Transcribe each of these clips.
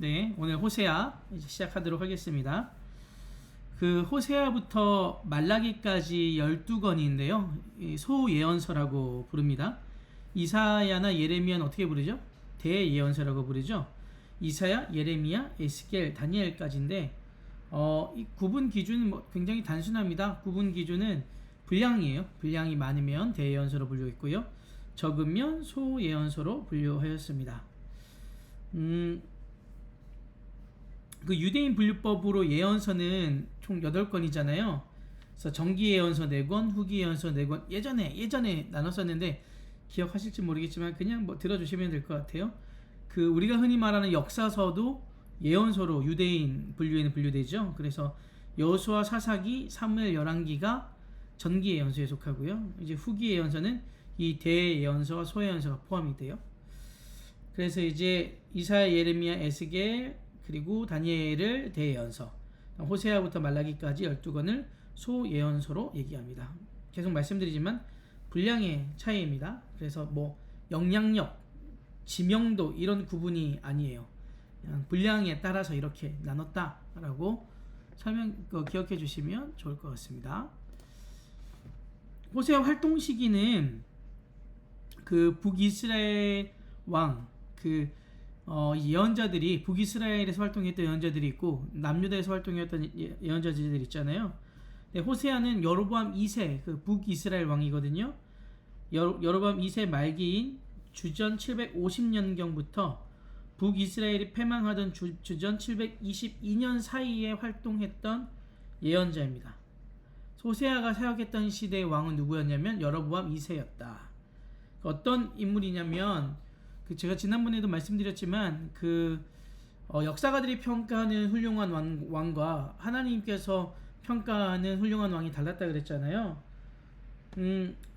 네, 오늘 호세아 이제 시작하도록 하겠습니다. 그 호세아부터 말라기까지 12권인데요. 소예언서라고 부릅니다. 이사야나 예레미야는 어떻게 부르죠? 대예언서라고 부르죠. 이사야, 예레미야, 에스겔, 다니엘까지인데 이 구분 기준은 굉장히 단순합니다. 구분 기준은 분량이에요. 분량이 많으면 대예언서로 분류했고요. 적으면 소예언서로 분류하였습니다. 그 유대인 분류법으로 예언서는 총 8권이잖아요. 그래서 정기 예언서 4권, 후기 예언서 4권. 예전에 나눴었는데 기억하실지 모르겠지만 그냥 들어주시면 될 것 같아요. 그 우리가 흔히 말하는 역사서도 예언서로 유대인 분류에는 분류되죠. 그래서 여호수아, 사사기, 사무엘, 열왕기가 전기 예언서에 속하고요. 이제 후기 예언서는 이 대예언서와 소예언서가 포함이 돼요. 그래서 이제 이사야, 예레미야, 에스겔 그리고 다니엘을 대예언서, 호세아부터 말라기까지 12권을 소예언서로 얘기합니다. 계속 말씀드리지만 분량의 차이입니다. 그래서 영향력, 지명도 이런 구분이 아니에요. 그냥 분량에 따라서 이렇게 나눴다라고 기억해 주시면 좋을 것 같습니다. 호세아 활동 시기는 그 북이스라엘 왕, 예언자들이 북이스라엘에서 활동했던 예언자들이 있고 남유다에서 활동했던 예언자들이 있잖아요. 네, 호세아는 여로보암 2세 그 북이스라엘 왕이거든요. 여로보암 2세 말기인 주전 750년경부터 북이스라엘이 패망하던 주전 722년 사이에 활동했던 예언자입니다. 호세아가 사역했던 시대의 왕은 누구였냐면 여로보암 2세였다. 어떤 인물이냐면 제가 지난번에도 말씀드렸지만 역사가들이 평가하는 훌륭한 왕과 하나님께서 평가하는 훌륭한 왕이 달랐다 그랬잖아요.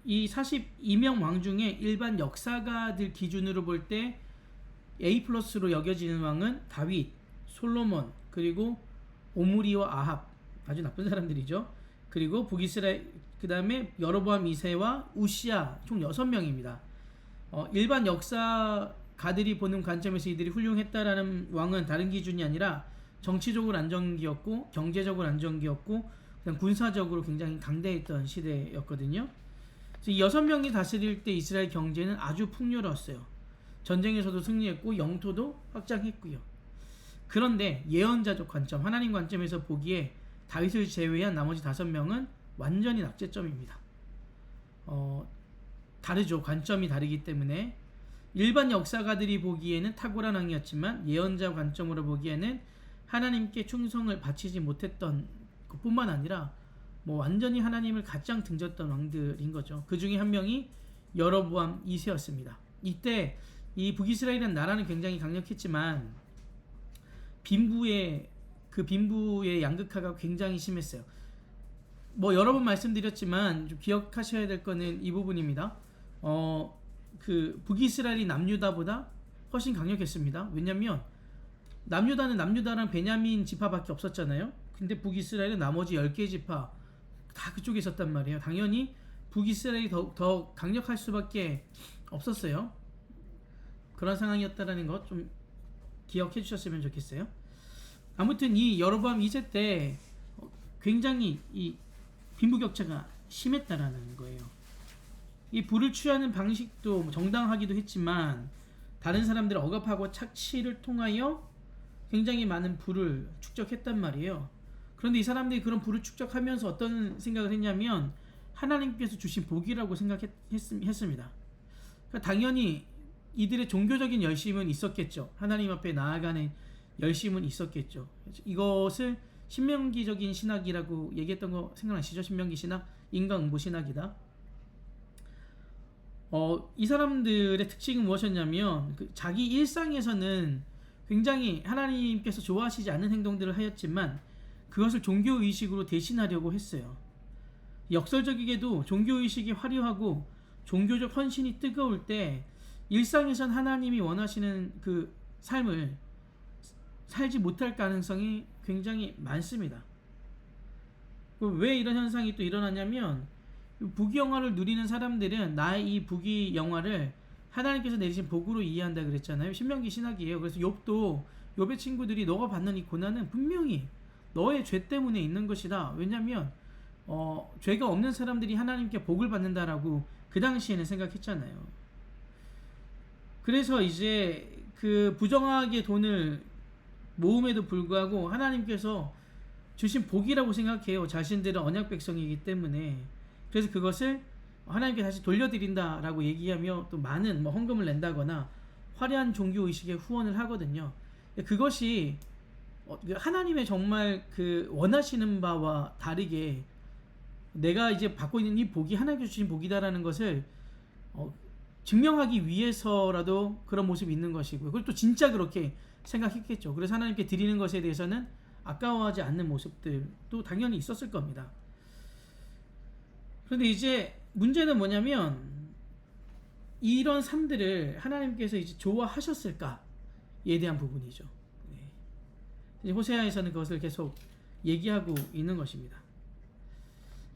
이 42명 왕 중에 일반 역사가들 기준으로 볼 때 A+로 여겨지는 왕은 다윗, 솔로몬, 그리고 오므리와 아합, 아주 나쁜 사람들이죠. 그리고 북이스라엘, 그 다음에 여로보암 2세와 우시야, 총 6명입니다. 일반 역사가들이 보는 관점에서 이들이 훌륭했다라는 왕은 다른 기준이 아니라 정치적으로 안정기였고 경제적으로 안정기였고 그냥 군사적으로 굉장히 강대했던 시대였거든요. 그래서 이 6명이 다스릴 때 이스라엘 경제는 아주 풍요로웠어요. 전쟁에서도 승리했고 영토도 확장했고요. 그런데 예언자적 관점, 하나님 관점에서 보기에 다윗을 제외한 나머지 5명은 완전히 낙제점입니다. 다르죠. 관점이 다르기 때문에 일반 역사가들이 보기에는 탁월한 왕이었지만 예언자 관점으로 보기에는 하나님께 충성을 바치지 못했던 것뿐만 아니라 완전히 하나님을 가장 등졌던 왕들인 거죠. 그 중에 한 명이 여로보암 2세였습니다. 이때 이 북이스라엘이라는 나라는 굉장히 강력했지만 빈부의 양극화가 굉장히 심했어요. 여러 번 말씀드렸지만 좀 기억하셔야 될 거는 이 부분입니다. 북이스라엘이 남유다보다 훨씬 강력했습니다. 왜냐면 남유다는 베냐민 지파밖에 없었잖아요. 근데 북이스라엘은 나머지 10개 지파 다 그쪽에 있었단 말이에요. 당연히 북이스라엘이 더 강력할 수밖에 없었어요. 그런 상황이었다라는 것 좀 기억해 주셨으면 좋겠어요. 아무튼 이 여로보암 2세 때 굉장히 이 빈부격차가 심했다라는 거예요. 이 부를 취하는 방식도 정당하기도 했지만 다른 사람들을 억압하고 착취를 통하여 굉장히 많은 부를 축적했단 말이에요. 그런데 이 사람들이 그런 부를 축적하면서 어떤 생각을 했냐면 하나님께서 주신 복이라고 생각했습니다. 그러니까 당연히 이들의 종교적인 열심은 있었겠죠. 하나님 앞에 나아가는 열심은 있었겠죠. 이것을 신명기적인 신학이라고 얘기했던 거 생각나시죠? 신명기 신학, 인과응보 신학이다. 이 사람들의 특징은 무엇이었냐면 자기 일상에서는 굉장히 하나님께서 좋아하시지 않는 행동들을 하였지만 그것을 종교의식으로 대신하려고 했어요. 역설적이게도 종교의식이 화려하고 종교적 헌신이 뜨거울 때 일상에선 하나님이 원하시는 그 삶을 살지 못할 가능성이 굉장히 많습니다. 왜 이런 현상이 또 일어나냐면 부귀영화를 누리는 사람들은 나의 이 부귀영화를 하나님께서 내리신 복으로 이해한다 그랬잖아요. 신명기 신학이에요. 그래서 욥도 욥의 친구들이 너가 받는 이 고난은 분명히 너의 죄 때문에 있는 것이다. 왜냐하면 죄가 없는 사람들이 하나님께 복을 받는다라고 그 당시에는 생각했잖아요. 그래서 이제 그 부정하게 돈을 모음에도 불구하고 하나님께서 주신 복이라고 생각해요. 자신들은 언약 백성이기 때문에. 그래서 그것을 하나님께 다시 돌려드린다라고 얘기하며 또 많은 헌금을 낸다거나 화려한 종교 의식에 후원을 하거든요. 그것이 하나님의 정말 그 원하시는 바와 다르게 내가 이제 받고 있는 이 복이 하나님께서 주신 복이다라는 것을 증명하기 위해서라도 그런 모습이 있는 것이고요. 그리고 또 진짜 그렇게 생각했겠죠. 그래서 하나님께 드리는 것에 대해서는 아까워하지 않는 모습들도 당연히 있었을 겁니다. 그런데 이제 문제는 뭐냐면 이런 삶들을 하나님께서 이제 좋아하셨을까에 대한 부분이죠. 이제 호세아에서는 그것을 계속 얘기하고 있는 것입니다.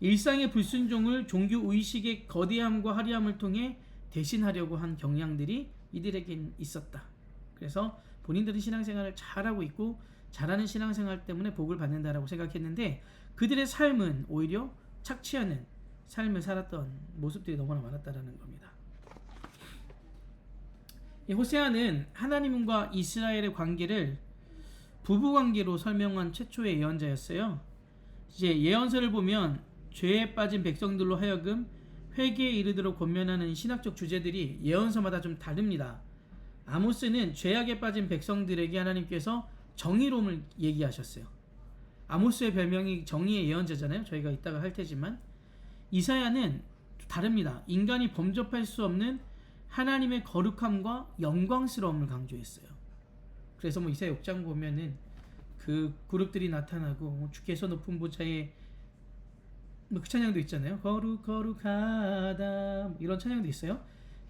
일상의 불순종을 종교 의식의 거대함과 화려함을 통해 대신하려고 한 경향들이 이들에겐 있었다. 그래서 본인들은 신앙생활을 잘하고 있고 잘하는 신앙생활 때문에 복을 받는다라고 생각했는데 그들의 삶은 오히려 착취하는 삶을 살았던 모습들이 너무나 많았다라는 겁니다. 호세아는 하나님과 이스라엘의 관계를 부부관계로 설명한 최초의 예언자였어요. 이제 예언서를 보면 죄에 빠진 백성들로 하여금 회개에 이르도록 권면하는 신학적 주제들이 예언서마다 좀 다릅니다. 아모스는 죄악에 빠진 백성들에게 하나님께서 정의로움을 얘기하셨어요. 아모스의 별명이 정의의 예언자잖아요. 저희가 이따가 할 테지만 이사야는 다릅니다. 인간이 범접할 수 없는 하나님의 거룩함과 영광스러움을 강조했어요. 그래서 이사야 6장 보면은 그 그룹들이 나타나고 주께서 높은 보좌에 그 찬양도 있잖아요. 거룩하다 이런 찬양도 있어요.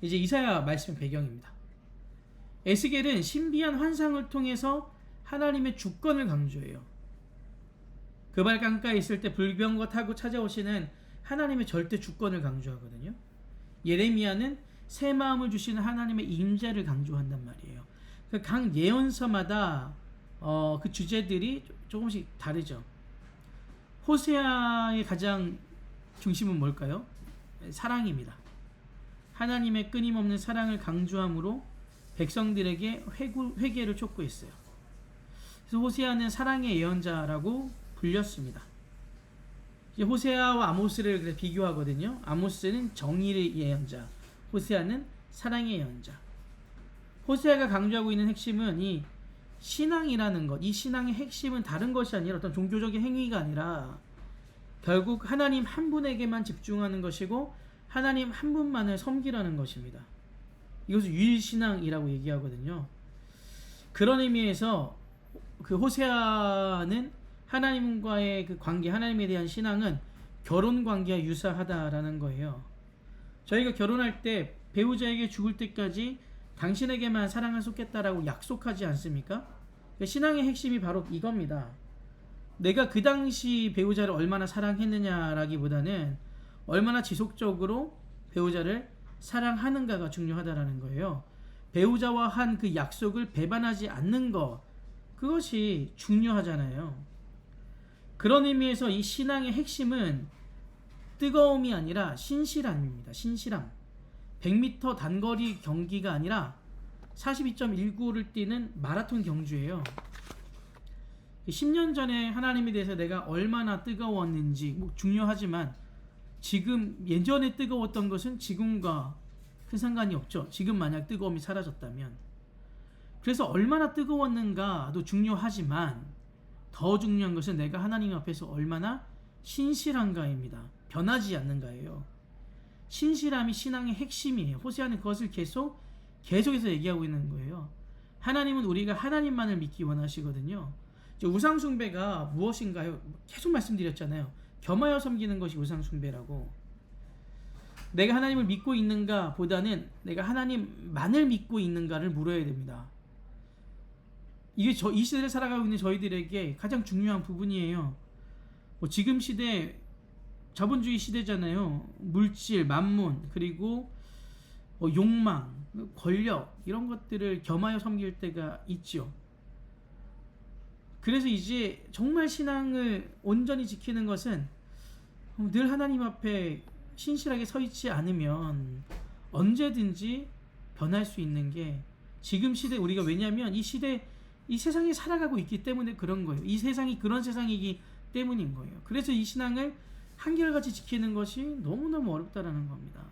이제 이사야 말씀의 배경입니다. 에스겔은 신비한 환상을 통해서 하나님의 주권을 강조해요. 그발 강가에 있을 때 불병과 타고 찾아오시는 하나님의 절대 주권을 강조하거든요. 예레미야는 새 마음을 주시는 하나님의 임재를 강조한단 말이에요. 각 예언서마다 그 주제들이 조금씩 다르죠. 호세아의 가장 중심은 뭘까요? 사랑입니다. 하나님의 끊임없는 사랑을 강조함으로 백성들에게 회개를 촉구했어요. 그래서 호세아는 사랑의 예언자라고 불렸습니다. 이제 호세아와 아모스를 비교하거든요. 아모스는 정의의 예언자, 호세아는 사랑의 예언자. 호세아가 강조하고 있는 핵심은 이 신앙이라는 것, 이 신앙의 핵심은 다른 것이 아니라 어떤 종교적인 행위가 아니라 결국 하나님 한 분에게만 집중하는 것이고 하나님 한 분만을 섬기라는 것입니다. 이것을 유일신앙이라고 얘기하거든요. 그런 의미에서 그 호세아는 하나님과의 그 관계, 하나님에 대한 신앙은 결혼 관계와 유사하다라는 거예요. 저희가 결혼할 때 배우자에게 죽을 때까지 당신에게만 사랑을 쏟겠다라고 약속하지 않습니까? 신앙의 핵심이 바로 이겁니다. 내가 그 당시 배우자를 얼마나 사랑했느냐라기보다는 얼마나 지속적으로 배우자를 사랑하는가가 중요하다라는 거예요. 배우자와 한 그 약속을 배반하지 않는 것, 그것이 중요하잖아요. 그런 의미에서 이 신앙의 핵심은 뜨거움이 아니라 신실함입니다. 신실함. 100m 단거리 경기가 아니라 42.19를 뛰는 마라톤 경주예요. 10년 전에 하나님에 대해서 내가 얼마나 뜨거웠는지 중요하지만 지금 예전에 뜨거웠던 것은 지금과 큰 상관이 없죠. 지금 만약 뜨거움이 사라졌다면. 그래서 얼마나 뜨거웠는가도 중요하지만 더 중요한 것은 내가 하나님 앞에서 얼마나 신실한가입니다. 변하지 않는가예요. 신실함이 신앙의 핵심이에요. 호세아는 그것을 계속해서 얘기하고 있는 거예요. 하나님은 우리가 하나님만을 믿기 원하시거든요. 우상숭배가 무엇인가요? 계속 말씀드렸잖아요. 겸하여 섬기는 것이 우상숭배라고. 내가 하나님을 믿고 있는가 보다는 내가 하나님만을 믿고 있는가를 물어야 됩니다. 이게 이 시대를 살아가고 있는 저희들에게 가장 중요한 부분이에요. 지금 시대 자본주의 시대잖아요. 물질, 만문, 그리고 욕망, 권력 이런 것들을 겸하여 섬길 때가 있죠. 그래서 이제 정말 신앙을 온전히 지키는 것은 늘 하나님 앞에 신실하게 서 있지 않으면 언제든지 변할 수 있는 게 지금 시대 우리가 왜냐하면 이 시대 이 세상에 살아가고 있기 때문에 그런 거예요. 이 세상이 그런 세상이기 때문인 거예요. 그래서 이 신앙을 한결같이 지키는 것이 너무너무 어렵다라는 겁니다.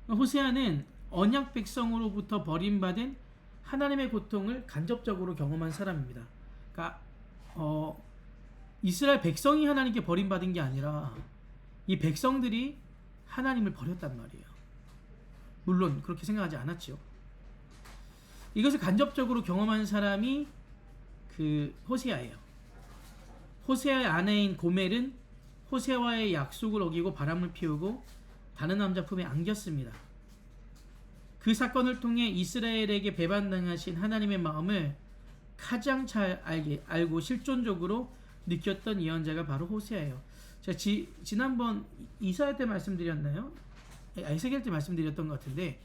호세아는 언약 백성으로부터 버림받은 하나님의 고통을 간접적으로 경험한 사람입니다. 그러니까 이스라엘 백성이 하나님께 버림받은 게 아니라 이 백성들이 하나님을 버렸단 말이에요. 물론 그렇게 생각하지 않았죠. 이것을 간접적으로 경험한 사람이 그 호세아예요. 호세아의 아내인 고멜은 호세아와의 약속을 어기고 바람을 피우고 다른 남자 품에 안겼습니다. 그 사건을 통해 이스라엘에게 배반당하신 하나님의 마음을 가장 잘 알고 실존적으로 느꼈던 예언자가 바로 호세아예요. 제가 지난번 이사야 때 말씀드렸나요? 에스겔 때 말씀드렸던 것 같은데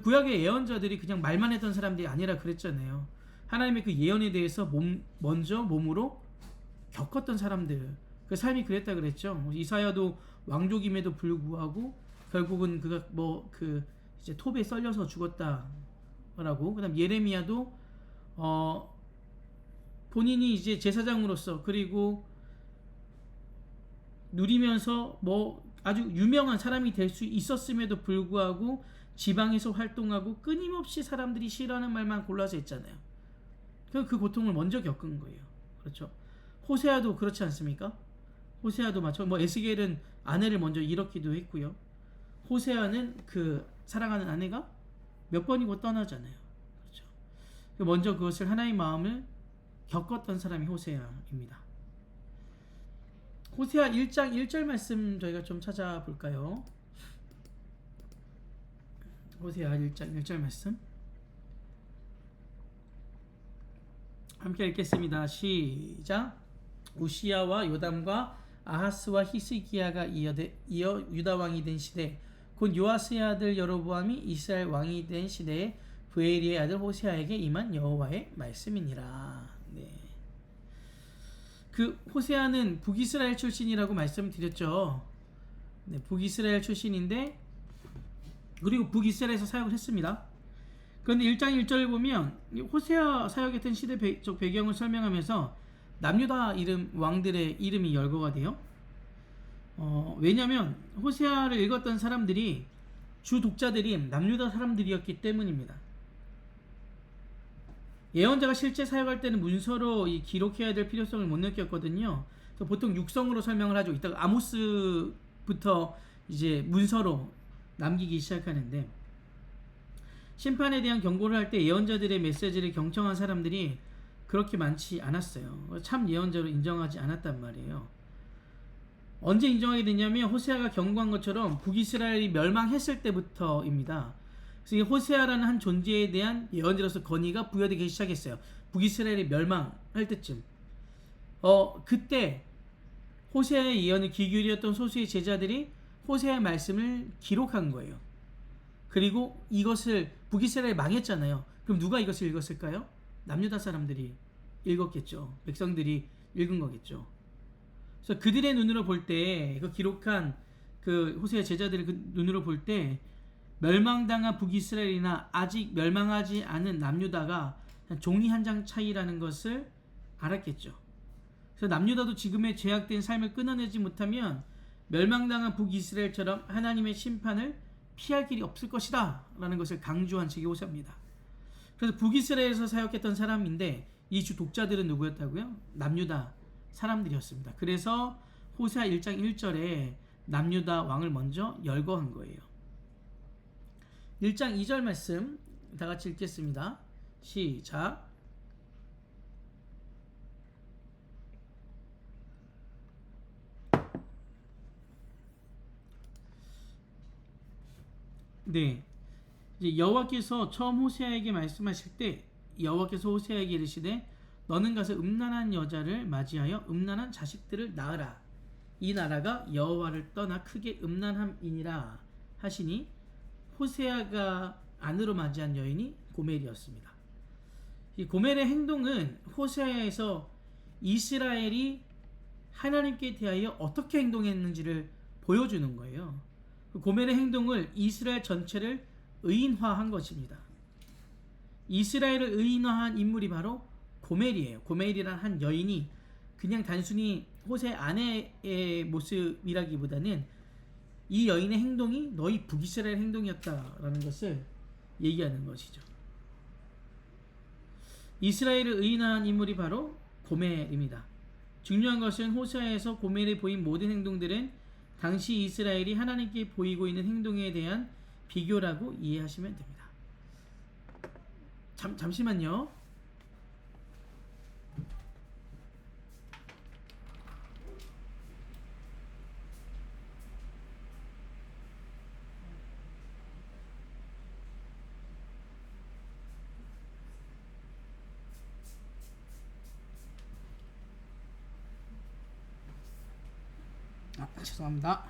구약의 예언자들이 그냥 말만 했던 사람들이 아니라 그랬잖아요. 하나님의 그 예언에 대해서 먼저 몸으로 겪었던 사람들, 그 삶이 그랬다 그랬죠. 이사야도 왕족임에도 불구하고 결국은 그가 이제 톱에 썰려서 죽었다라고. 그다음 예레미야도 본인이 이제 제사장으로서 그리고 누리면서 아주 유명한 사람이 될 수 있었음에도 불구하고 지방에서 활동하고 끊임없이 사람들이 싫어하는 말만 골라서 했잖아요. 그 고통을 먼저 겪은 거예요. 그렇죠. 호세아도 그렇지 않습니까? 호세아도 마찬가지로 에스겔은 아내를 먼저 잃었기도 했고요. 호세아는 그 사랑하는 아내가 몇 번이고 떠나잖아요. 그렇죠. 먼저 그것을 하나님의 마음을 겪었던 사람이 호세아입니다. 호세아 1장 1절 말씀 저희가 좀 찾아볼까요? 호세아 1장 1절 말씀 함께 읽겠습니다. 시작. 우시야와 요담과 아하스와 히스기야가 이어 유다 왕이 된 시대 곧 요아스의 아들 여로보암이 이스라엘 왕이 된 시대에 브에리의 아들 호세아에게 임한 여호와의 말씀이니라. 네. 그 호세아는 북이스라엘 출신이라고 말씀드렸죠. 네, 북이스라엘 출신인데 그리고 북이스라엘에서 사역을 했습니다. 그런데 1장 1절을 보면 호세아 사역했던 시대적 배경을 설명하면서 남유다 왕들의 이름이 열거가 돼요. 왜냐하면 호세아를 읽었던 사람들이 주 독자들이 남유다 사람들이었기 때문입니다. 예언자가 실제 사역할 때는 문서로 기록해야 될 필요성을 못 느꼈거든요. 그래서 보통 육성으로 설명을 하죠. 이따가 아모스부터 이제 문서로 남기기 시작하는데 심판에 대한 경고를 할 때 예언자들의 메시지를 경청한 사람들이 그렇게 많지 않았어요. 참 예언자로 인정하지 않았단 말이에요. 언제 인정하게 됐냐면 호세아가 경고한 것처럼 북이스라엘이 멸망했을 때부터입니다. 그래서 이 호세아라는 한 존재에 대한 예언자로서 권위가 부여되기 시작했어요. 북이스라엘이 멸망할 때쯤. 그때 호세아의 예언을 귀 기울였던 소수의 제자들이 호세아의 말씀을 기록한 거예요. 그리고 이것을 북이스라엘이 망했잖아요. 그럼 누가 이것을 읽었을까요? 남유다 사람들이 읽었겠죠. 백성들이 읽은 거겠죠. 그래서 그들의 눈으로 볼 때, 그 기록한 그 호세아 제자들의 그 눈으로 볼 때 멸망당한 북이스라엘이나 아직 멸망하지 않은 남유다가 종이 한 장 차이라는 것을 알았겠죠. 그래서 남유다도 지금의 죄악된 삶을 끊어내지 못하면 멸망당한 북이스라엘처럼 하나님의 심판을 피할 길이 없을 것이다 라는 것을 강조한 책이 호세아입니다. 그래서 북이스라엘에서 사역했던 사람인데 이 주 독자들은 누구였다고요? 남유다 사람들이었습니다. 그래서 호세아 1장 1절에 남유다 왕을 먼저 열거한 거예요. 1장 2절 말씀 다 같이 읽겠습니다. 시작. 네, 이제 여호와께서 처음 호세아에게 말씀하실 때 여호와께서 호세아에게 이르시되 너는 가서 음란한 여자를 맞이하여 음란한 자식들을 낳으라. 이 나라가 여호와를 떠나 크게 음란함이니라 하시니 호세아가 안으로 맞이한 여인이 고멜이었습니다. 이 고멜의 행동은 호세아에서 이스라엘이 하나님께 대하여 어떻게 행동했는지를 보여주는 거예요. 그 고멜의 행동을 이스라엘 전체를 의인화한 것입니다. 이스라엘을 의인화한 인물이 바로 고멜이에요. 고멜이란 한 여인이 그냥 단순히 호세 아내의 모습이라기보다는 이 여인의 행동이 너희 북이스라엘 행동이었다라는 것을 얘기하는 것이죠. 이스라엘을 의인화한 인물이 바로 고멜입니다. 중요한 것은 호세아에서 고멜이 보인 모든 행동들은 당시 이스라엘이 하나님께 보이고 있는 행동에 대한 비교라고 이해하시면 됩니다. 잠시만요. 죄송합니다.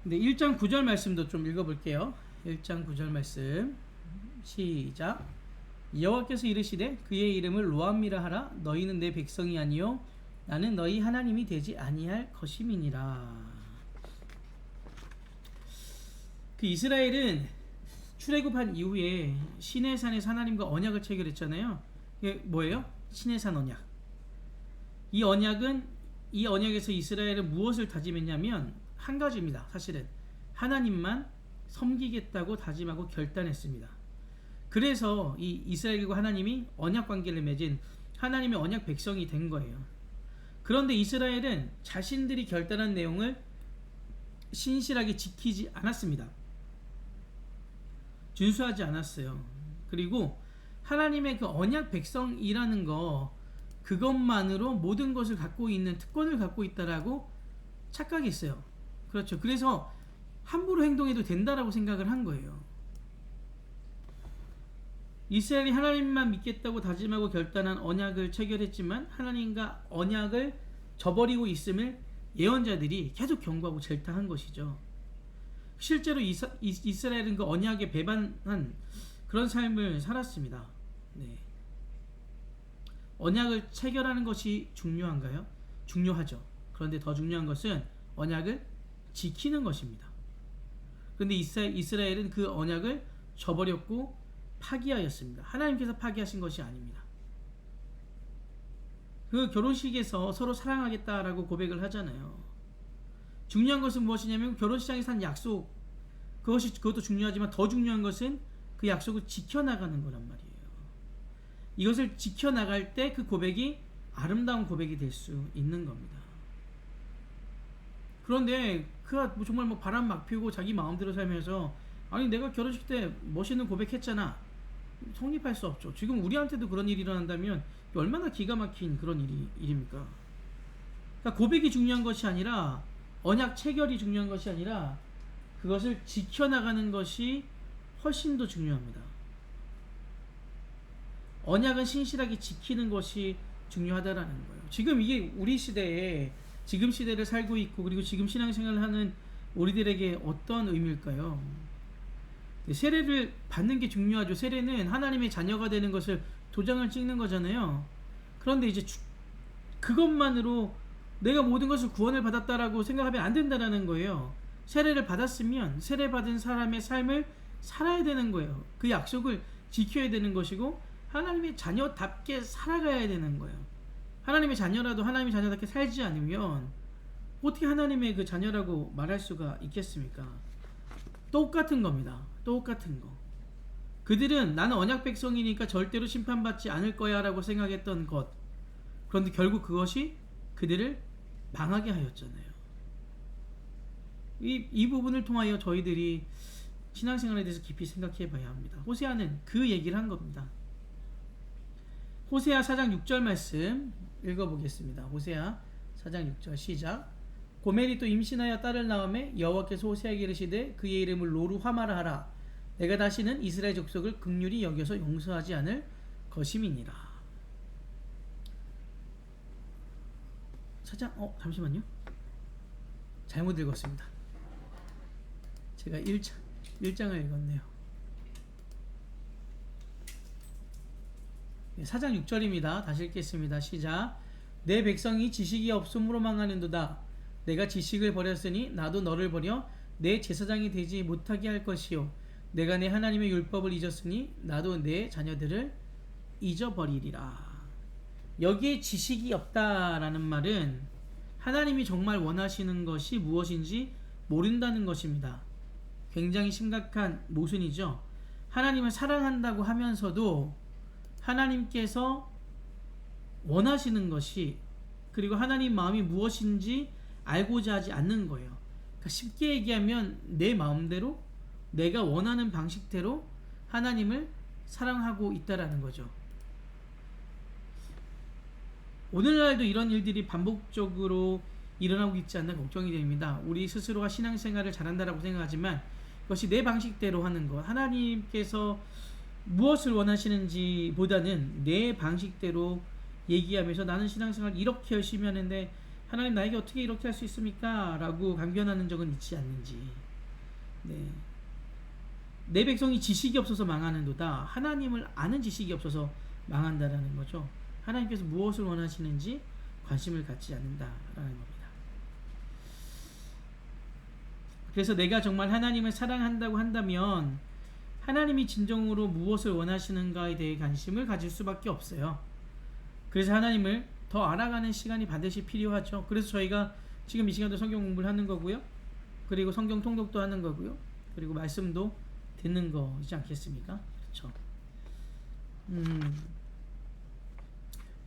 네, 1장 9절 말씀도 좀 읽어볼게요. 1장 9절 말씀 시작. 여호와께서 이르시되 그의 이름을 로암미라 하라. 너희는 내 백성이 아니요 나는 너희 하나님이 되지 아니할 것임이니라. 그 이스라엘은 출애굽한 이후에 시내산에서 하나님과 언약을 체결했잖아요. 이게 뭐예요? 시내산 언약. 이 언약에서 이스라엘은 무엇을 다짐했냐면 한 가지입니다. 사실은 하나님만 섬기겠다고 다짐하고 결단했습니다. 그래서 이 이스라엘과 하나님이 언약 관계를 맺은 하나님의 언약 백성이 된 거예요. 그런데 이스라엘은 자신들이 결단한 내용을 신실하게 지키지 않았습니다. 준수하지 않았어요. 그리고 하나님의 그 언약 백성이라는 거 그것만으로 모든 것을 갖고 있는 특권을 갖고 있다라고 착각했어요. 그렇죠. 그래서 함부로 행동해도 된다라고 생각을 한 거예요. 이스라엘이 하나님만 믿겠다고 다짐하고 결단한 언약을 체결했지만 하나님과 언약을 저버리고 있음을 예언자들이 계속 경고하고 질타한 것이죠. 실제로 이스라엘은 그 언약에 배반한 그런 삶을 살았습니다. 네. 언약을 체결하는 것이 중요한가요? 중요하죠. 그런데 더 중요한 것은 언약을 지키는 것입니다. 그런데 이스라엘은 그 언약을 저버렸고 파기하였습니다. 하나님께서 파기하신 것이 아닙니다. 그 결혼식에서 서로 사랑하겠다라고 고백을 하잖아요. 중요한 것은 무엇이냐면 결혼식장에서 한 약속, 그것도 중요하지만 더 중요한 것은 그 약속을 지켜나가는 거란 말이에요. 이것을 지켜나갈 때 그 고백이 아름다운 고백이 될 수 있는 겁니다. 그런데 그가 정말 바람 막 피우고 자기 마음대로 살면서 아니 내가 결혼식 때 멋있는 고백했잖아. 성립할 수 없죠. 지금 우리한테도 그런 일이 일어난다면 얼마나 기가 막힌 그런 일입니까? 그러니까 고백이 중요한 것이 아니라 언약 체결이 중요한 것이 아니라 그것을 지켜나가는 것이 훨씬 더 중요합니다. 언약은 신실하게 지키는 것이 중요하다라는 거예요. 지금 이게 우리 시대에 지금 시대를 살고 있고 그리고 지금 신앙생활을 하는 우리들에게 어떤 의미일까요? 세례를 받는 게 중요하죠. 세례는 하나님의 자녀가 되는 것을 도장을 찍는 거잖아요. 그런데 이제 그것만으로 내가 모든 것을 구원을 받았다라고 생각하면 안 된다라는 거예요. 세례를 받았으면 세례받은 사람의 삶을 살아야 되는 거예요. 그 약속을 지켜야 되는 것이고 하나님의 자녀답게 살아가야 되는 거예요. 하나님의 자녀라도 하나님의 자녀답게 살지 않으면 어떻게 하나님의 그 자녀라고 말할 수가 있겠습니까? 똑같은 겁니다. 똑같은 거. 그들은 나는 언약 백성이니까 절대로 심판받지 않을 거야 라고 생각했던 것. 그런데 결국 그것이 그들을 망하게 하였잖아요. 이 부분을 통하여 저희들이 신앙생활에 대해서 깊이 생각해 봐야 합니다. 호세아는 그 얘기를 한 겁니다. 호세아 4장 6절 말씀 읽어보겠습니다. 호세아 4장 6절 시작. 고멜이 또 임신하여 딸을 낳음에 여호와께서 호세아에게 이르시되 그의 이름을 로루하마라 하라. 내가 다시는 이스라엘 족속을 긍휼히 여겨서 용서하지 않을 것임이니라. 잠시만요. 잘못 읽었습니다. 제가 1장을 읽었네요. 4장 6절입니다. 다시 읽겠습니다. 시작. 내 백성이 지식이 없음으로 망하는도다. 내가 지식을 버렸으니 나도 너를 버려 내 제사장이 되지 못하게 할 것이요 내가 내 하나님의 율법을 잊었으니 나도 내 자녀들을 잊어버리리라. 여기에 지식이 없다라는 말은 하나님이 정말 원하시는 것이 무엇인지 모른다는 것입니다. 굉장히 심각한 모순이죠. 하나님을 사랑한다고 하면서도 하나님께서 원하시는 것이 그리고 하나님 마음이 무엇인지 알고자 하지 않는 거예요. 그러니까 쉽게 얘기하면 내 마음대로 내가 원하는 방식대로 하나님을 사랑하고 있다라는 거죠. 오늘날도 이런 일들이 반복적으로 일어나고 있지 않나 걱정이 됩니다. 우리 스스로가 신앙생활을 잘한다라고 생각하지만 그것이 내 방식대로 하는 것, 하나님께서 무엇을 원하시는지 보다는 내 방식대로 얘기하면서 나는 신앙생활 이렇게 열심히 하는데 하나님 나에게 어떻게 이렇게 할 수 있습니까? 라고 강변하는 적은 있지 않는지. 네. 내 백성이 지식이 없어서 망하는도다. 하나님을 아는 지식이 없어서 망한다라는 거죠. 하나님께서 무엇을 원하시는지 관심을 갖지 않는다라는 겁니다. 그래서 내가 정말 하나님을 사랑한다고 한다면 하나님이 진정으로 무엇을 원하시는가에 대해 관심을 가질 수밖에 없어요. 그래서 하나님을 더 알아가는 시간이 반드시 필요하죠. 그래서 저희가 지금 이 시간도 성경 공부를 하는 거고요. 그리고 성경 통독도 하는 거고요. 그리고 말씀도 듣는 거이지 않겠습니까? 그렇죠.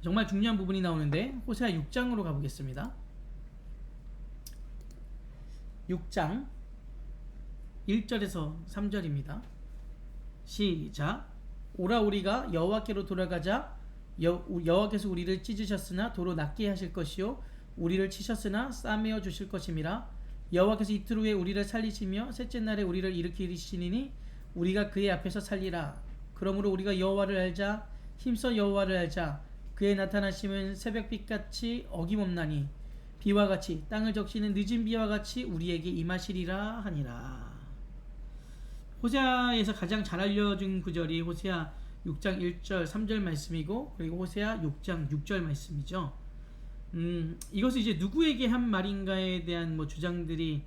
정말 중요한 부분이 나오는데 호세아 6장으로 가보겠습니다. 6장 1절에서 3절입니다. 시작. 오라 우리가 여호와께로 돌아가자. 여호와께서 우리를 찢으셨으나 도로 낫게 하실 것이요 우리를 치셨으나 싸매어 주실 것임이라. 여호와께서 이틀 후에 우리를 살리시며 셋째 날에 우리를 일으키시니 우리가 그의 앞에서 살리라. 그러므로 우리가 여호와를 알자. 힘써 여호와를 알자. 그의 나타나심은 새벽빛같이 어김없나니 비와 같이 땅을 적시는 늦은 비와 같이 우리에게 임하시리라 하니라. 호세아에서 가장 잘 알려진 구절이 호세아 6장 1절 3절 말씀이고 그리고 호세아 6장 6절 말씀이죠. 이것은 이제 누구에게 한 말인가에 대한 주장들이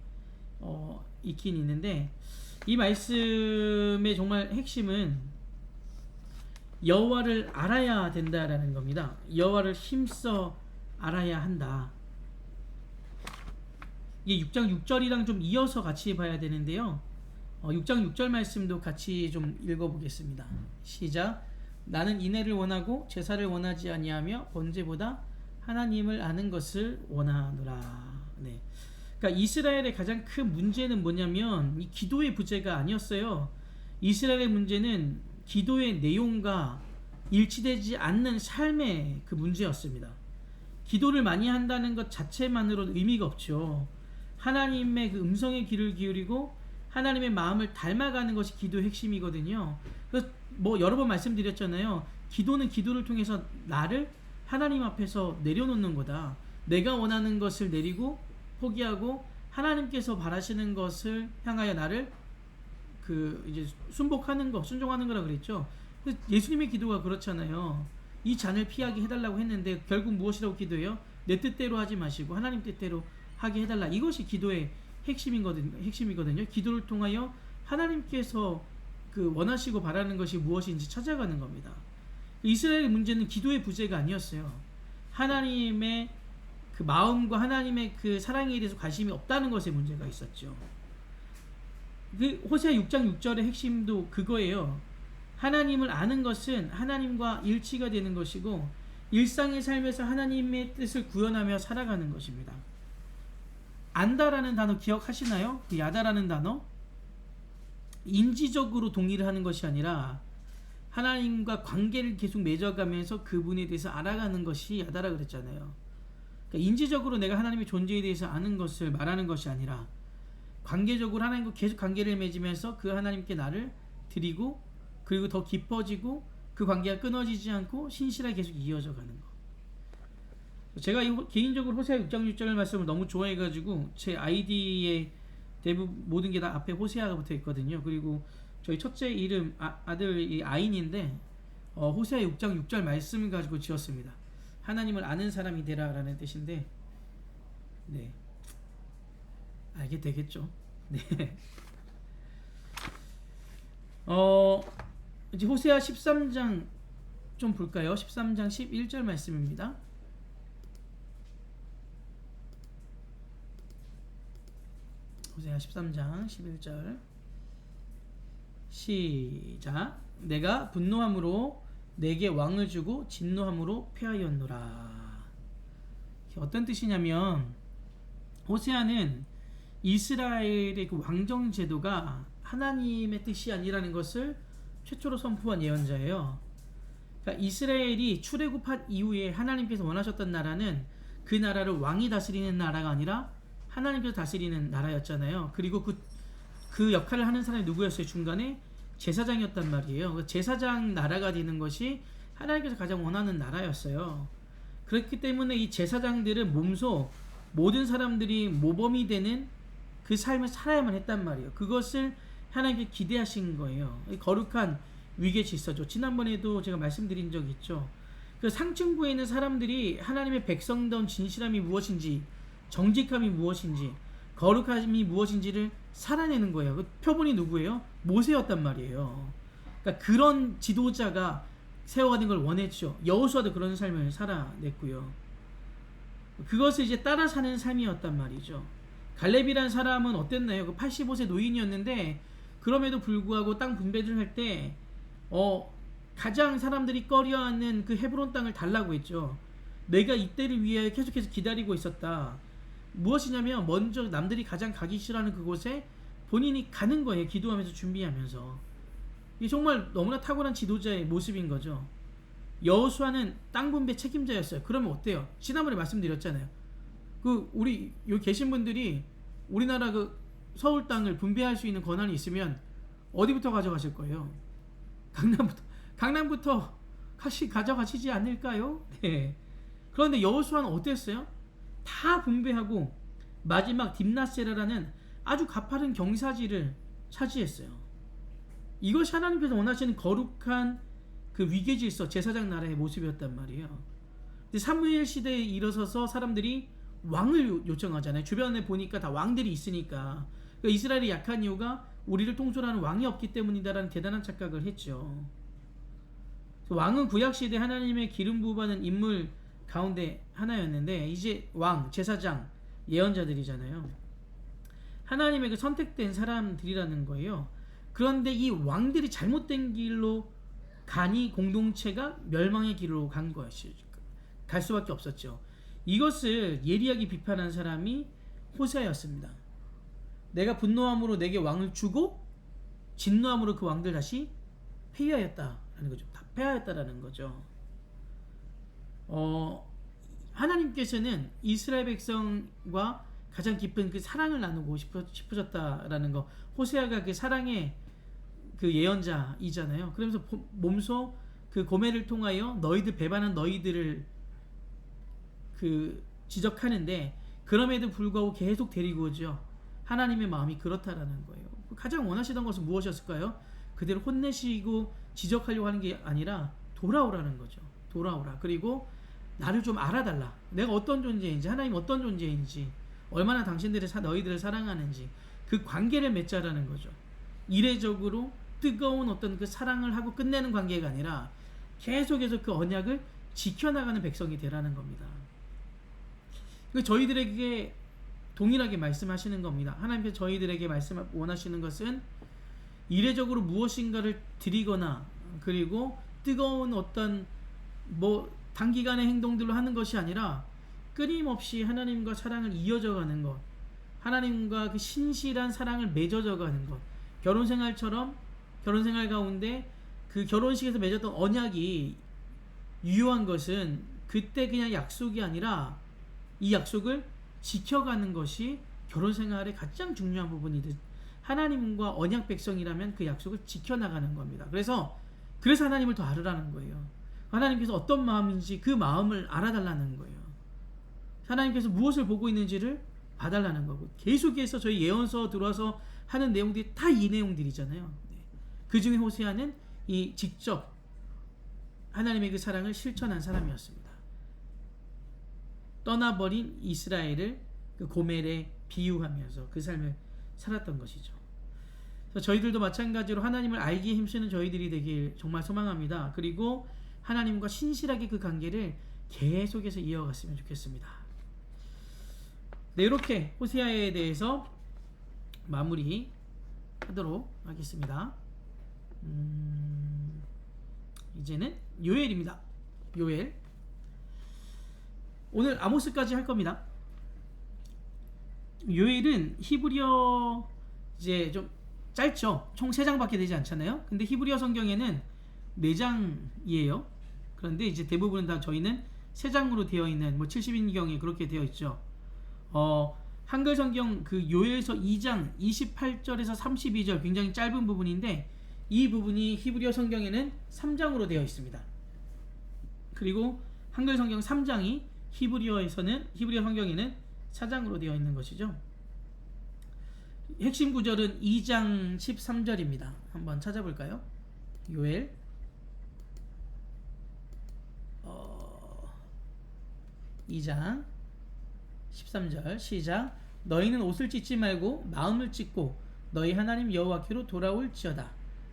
있긴 있는데 이 말씀의 정말 핵심은 여호와를 알아야 된다라는 겁니다. 여호와를 힘써 알아야 한다. 이게 6장 6절이랑 좀 이어서 같이 봐야 되는데요. 6장 6절 말씀도 같이 좀 읽어보겠습니다. 시작. 나는 인애를 원하고 제사를 원하지 아니하며 번제보다 하나님을 아는 것을 원하노라. 네. 그러니까 이스라엘의 가장 큰 문제는 뭐냐면 이 기도의 부재가 아니었어요. 이스라엘의 문제는 기도의 내용과 일치되지 않는 삶의 그 문제였습니다. 기도를 많이 한다는 것 자체만으로는 의미가 없죠. 하나님의 그 음성에 귀를 기울이고 하나님의 마음을 닮아가는 것이 기도의 핵심이거든요. 그래서 여러 번 말씀드렸잖아요. 기도는 기도를 통해서 나를 하나님 앞에서 내려놓는 거다. 내가 원하는 것을 내리고 포기하고 하나님께서 바라시는 것을 향하여 나를 이제 순복하는 거, 순종하는 거라 그랬죠. 예수님의 기도가 그렇잖아요. 이 잔을 피하게 해달라고 했는데 결국 무엇이라고 기도해요? 내 뜻대로 하지 마시고 하나님 뜻대로 하게 해달라. 이것이 기도의 핵심이거든요. 기도를 통하여 하나님께서 그 원하시고 바라는 것이 무엇인지 찾아가는 겁니다. 이스라엘의 문제는 기도의 부재가 아니었어요. 하나님의 그 마음과 하나님의 그 사랑에 대해서 관심이 없다는 것에 문제가 있었죠. 그 호세아 6장 6절의 핵심도 그거예요. 하나님을 아는 것은 하나님과 일치가 되는 것이고 일상의 삶에서 하나님의 뜻을 구현하며 살아가는 것입니다. 안다라는 단어 기억하시나요? 그 야다라는 단어? 인지적으로 동의를 하는 것이 아니라 하나님과 관계를 계속 맺어가면서 그분에 대해서 알아가는 것이 야다라 그랬잖아요. 그러니까 인지적으로 내가 하나님의 존재에 대해서 아는 것을 말하는 것이 아니라 관계적으로 하나님과 계속 관계를 맺으면서 그 하나님께 나를 드리고 그리고 더 깊어지고 그 관계가 끊어지지 않고 신실하게 계속 이어져 가는 거. 제가 개인적으로 호세아 6장 6절 말씀을 너무 좋아해가지고 제 아이디에 대부분 모든 게 다 앞에 호세아가 붙어 있거든요. 그리고 저희 첫째 이름 아들이 아인인데 호세아 6장 6절 말씀을 가지고 지었습니다. 하나님을 아는 사람이 되라라는 뜻인데, 네, 알게 되겠죠. 네. 이제 호세아 13장 좀 볼까요? 13장 11절 말씀입니다. 호세아 13장 11절 시작. 내가 분노함으로 내게 왕을 주고 진노함으로 패하였노라. 어떤 뜻이냐면 호세아는 이스라엘의 그 왕정 제도가 하나님의 뜻이 아니라는 것을 최초로 선포한 예언자예요. 그러니까 이스라엘이 출애굽한 이후에 하나님께서 원하셨던 나라는 그 나라를 왕이 다스리는 나라가 아니라 하나님께서 다스리는 나라였잖아요. 그리고 그 역할을 하는 사람이 누구였어요? 중간에 제사장이었단 말이에요. 제사장 나라가 되는 것이 하나님께서 가장 원하는 나라였어요. 그렇기 때문에 이 제사장들은 몸소 모든 사람들이 모범이 되는 그 삶을 살아야만 했단 말이에요. 그것을 하나님께 기대하신 거예요. 거룩한 위계 질서죠. 지난번에도 제가 말씀드린 적 있죠. 그 상층부에 있는 사람들이 하나님의 백성다운 진실함이 무엇인지, 정직함이 무엇인지, 거룩함이 무엇인지를 살아내는 거예요. 그 표본이 누구예요? 모세였단 말이에요. 그러니까 그런 지도자가 세워가는 걸 원했죠. 여호수아도 그런 삶을 살아냈고요. 그것을 이제 따라 사는 삶이었단 말이죠. 갈렙이라는 사람은 어땠나요? 그 85세 노인이었는데 그럼에도 불구하고 땅 분배를 할 때 가장 사람들이 꺼려하는 그 헤브론 땅을 달라고 했죠. 내가 이때를 위해 계속해서 기다리고 있었다. 무엇이냐면 먼저 남들이 가장 가기 싫어하는 그곳에 본인이 가는 거예요. 기도하면서 준비하면서. 이게 정말 너무나 탁월한 지도자의 모습인 거죠. 여호수아는 땅 분배 책임자였어요. 그러면 어때요? 지난번에 말씀드렸잖아요. 우리 여기 계신 분들이 우리나라 그 서울 땅을 분배할 수 있는 권한이 있으면 어디부터 가져가실 거예요? 강남부터 가져가시지 않을까요? 네. 그런데 여호수아는 어땠어요? 다 분배하고 마지막 딥나세라라는 아주 가파른 경사지를 차지했어요. 이것이 하나님께서 원하시는 거룩한 그 위계질서 제사장 나라의 모습이었단 말이에요. 근데 사무엘 시대에 일어서서 사람들이 왕을 요청하잖아요. 주변에 보니까 다 왕들이 있으니까. 그러니까 이스라엘이 약한 이유가 우리를 통솔하는 왕이 없기 때문이다라는 대단한 착각을 했죠. 왕은 구약시대 하나님의 기름 부어받은 인물 가운데 하나였는데 이제 왕, 제사장, 예언자들이잖아요. 하나님의 그 선택된 사람들이라는 거예요. 그런데 이 왕들이 잘못된 길로 가니 공동체가 멸망의 길로 간 것이 갈 수밖에 없었죠. 이것을 예리하게 비판한 사람이 호세아였습니다. 내가 분노함으로 내게 왕을 주고 진노함으로 그 왕들 다시 폐하였다라는 거죠. 다 폐하였다라는 거죠. 하나님께서는 이스라엘 백성과 가장 깊은 그 사랑을 나누고 싶으셨다라는 거. 호세아가 그 사랑의 그 예언자이잖아요. 그러면서 몸소 그 고멜을 통하여 너희들 배반한 너희들을 그 지적하는데 그럼에도 불구하고 계속 데리고 오죠. 하나님의 마음이 그렇다라는 거예요. 가장 원하시던 것은 무엇이었을까요? 그대로 혼내시고 지적하려고 하는 게 아니라 돌아오라는 거죠. 돌아오라. 그리고 나를 좀 알아달라. 내가 어떤 존재인지, 하나님 어떤 존재인지, 얼마나 너희들을 사랑하는지 그 관계를 맺자라는 거죠. 이례적으로 뜨거운 어떤 그 사랑을 하고 끝내는 관계가 아니라 계속해서 그 언약을 지켜나가는 백성이 되라는 겁니다. 저희들에게 동일하게 말씀하시는 겁니다. 하나님께서 저희들에게 원하시는 것은 이례적으로 무엇인가를 드리거나 그리고 뜨거운 어떤 단기간의 행동들로 하는 것이 아니라 끊임없이 하나님과 사랑을 이어져가는 것, 하나님과 그 신실한 사랑을 맺어져가는 것. 결혼생활처럼 결혼생활 가운데 그 결혼식에서 맺었던 언약이 유효한 것은 그때 그냥 약속이 아니라 이 약속을 지켜가는 것이 결혼생활의 가장 중요한 부분이듯 하나님과 언약 백성이라면 그 약속을 지켜나가는 겁니다. 그래서 하나님을 더 알으라는 거예요. 하나님께서 어떤 마음인지 그 마음을 알아달라는 거예요. 하나님께서 무엇을 보고 있는지를 봐달라는 거고, 계속해서 저희 예언서 들어와서 하는 내용들이 다 이 내용들이잖아요. 그 중에 호세아는 이 직접 하나님의 그 사랑을 실천한 사람이었습니다. 떠나버린 이스라엘을 그 고멜에 비유하면서 그 삶을 살았던 것이죠. 그래서 저희들도 마찬가지로 하나님을 알기에 힘쓰는 저희들이 되길 정말 소망합니다. 그리고 하나님과 신실하게 그 관계를 계속해서 이어갔으면 좋겠습니다. 네, 이렇게 호세아에 대해서 마무리하도록 하겠습니다. 이제는 요엘입니다. 요엘. 오늘 아모스까지 할 겁니다. 요엘은 히브리어 이제 좀 짧죠. 총 3장밖에 되지 않잖아요. 근데 히브리어 성경에는 4장이에요. 그런데 이제 대부분 다 저희는 3장으로 되어 있는 70인경에 그렇게 되어 있죠. 한글 성경 그 요엘서 2장 28절에서 32절 굉장히 짧은 부분인데 이 부분이 히브리어 성경에는 3장으로 되어 있습니다. 그리고 한글 성경 3장이 히브리어 성경에는 4장으로 되어 있는 것이죠. 핵심 구절은 2장 13절입니다. 한번 찾아볼까요? 요엘 2장 13절 시작. 너희는 옷을 찢지 말고 마음을 찢고 너희 하나님 여호와께로 돌아올지어다.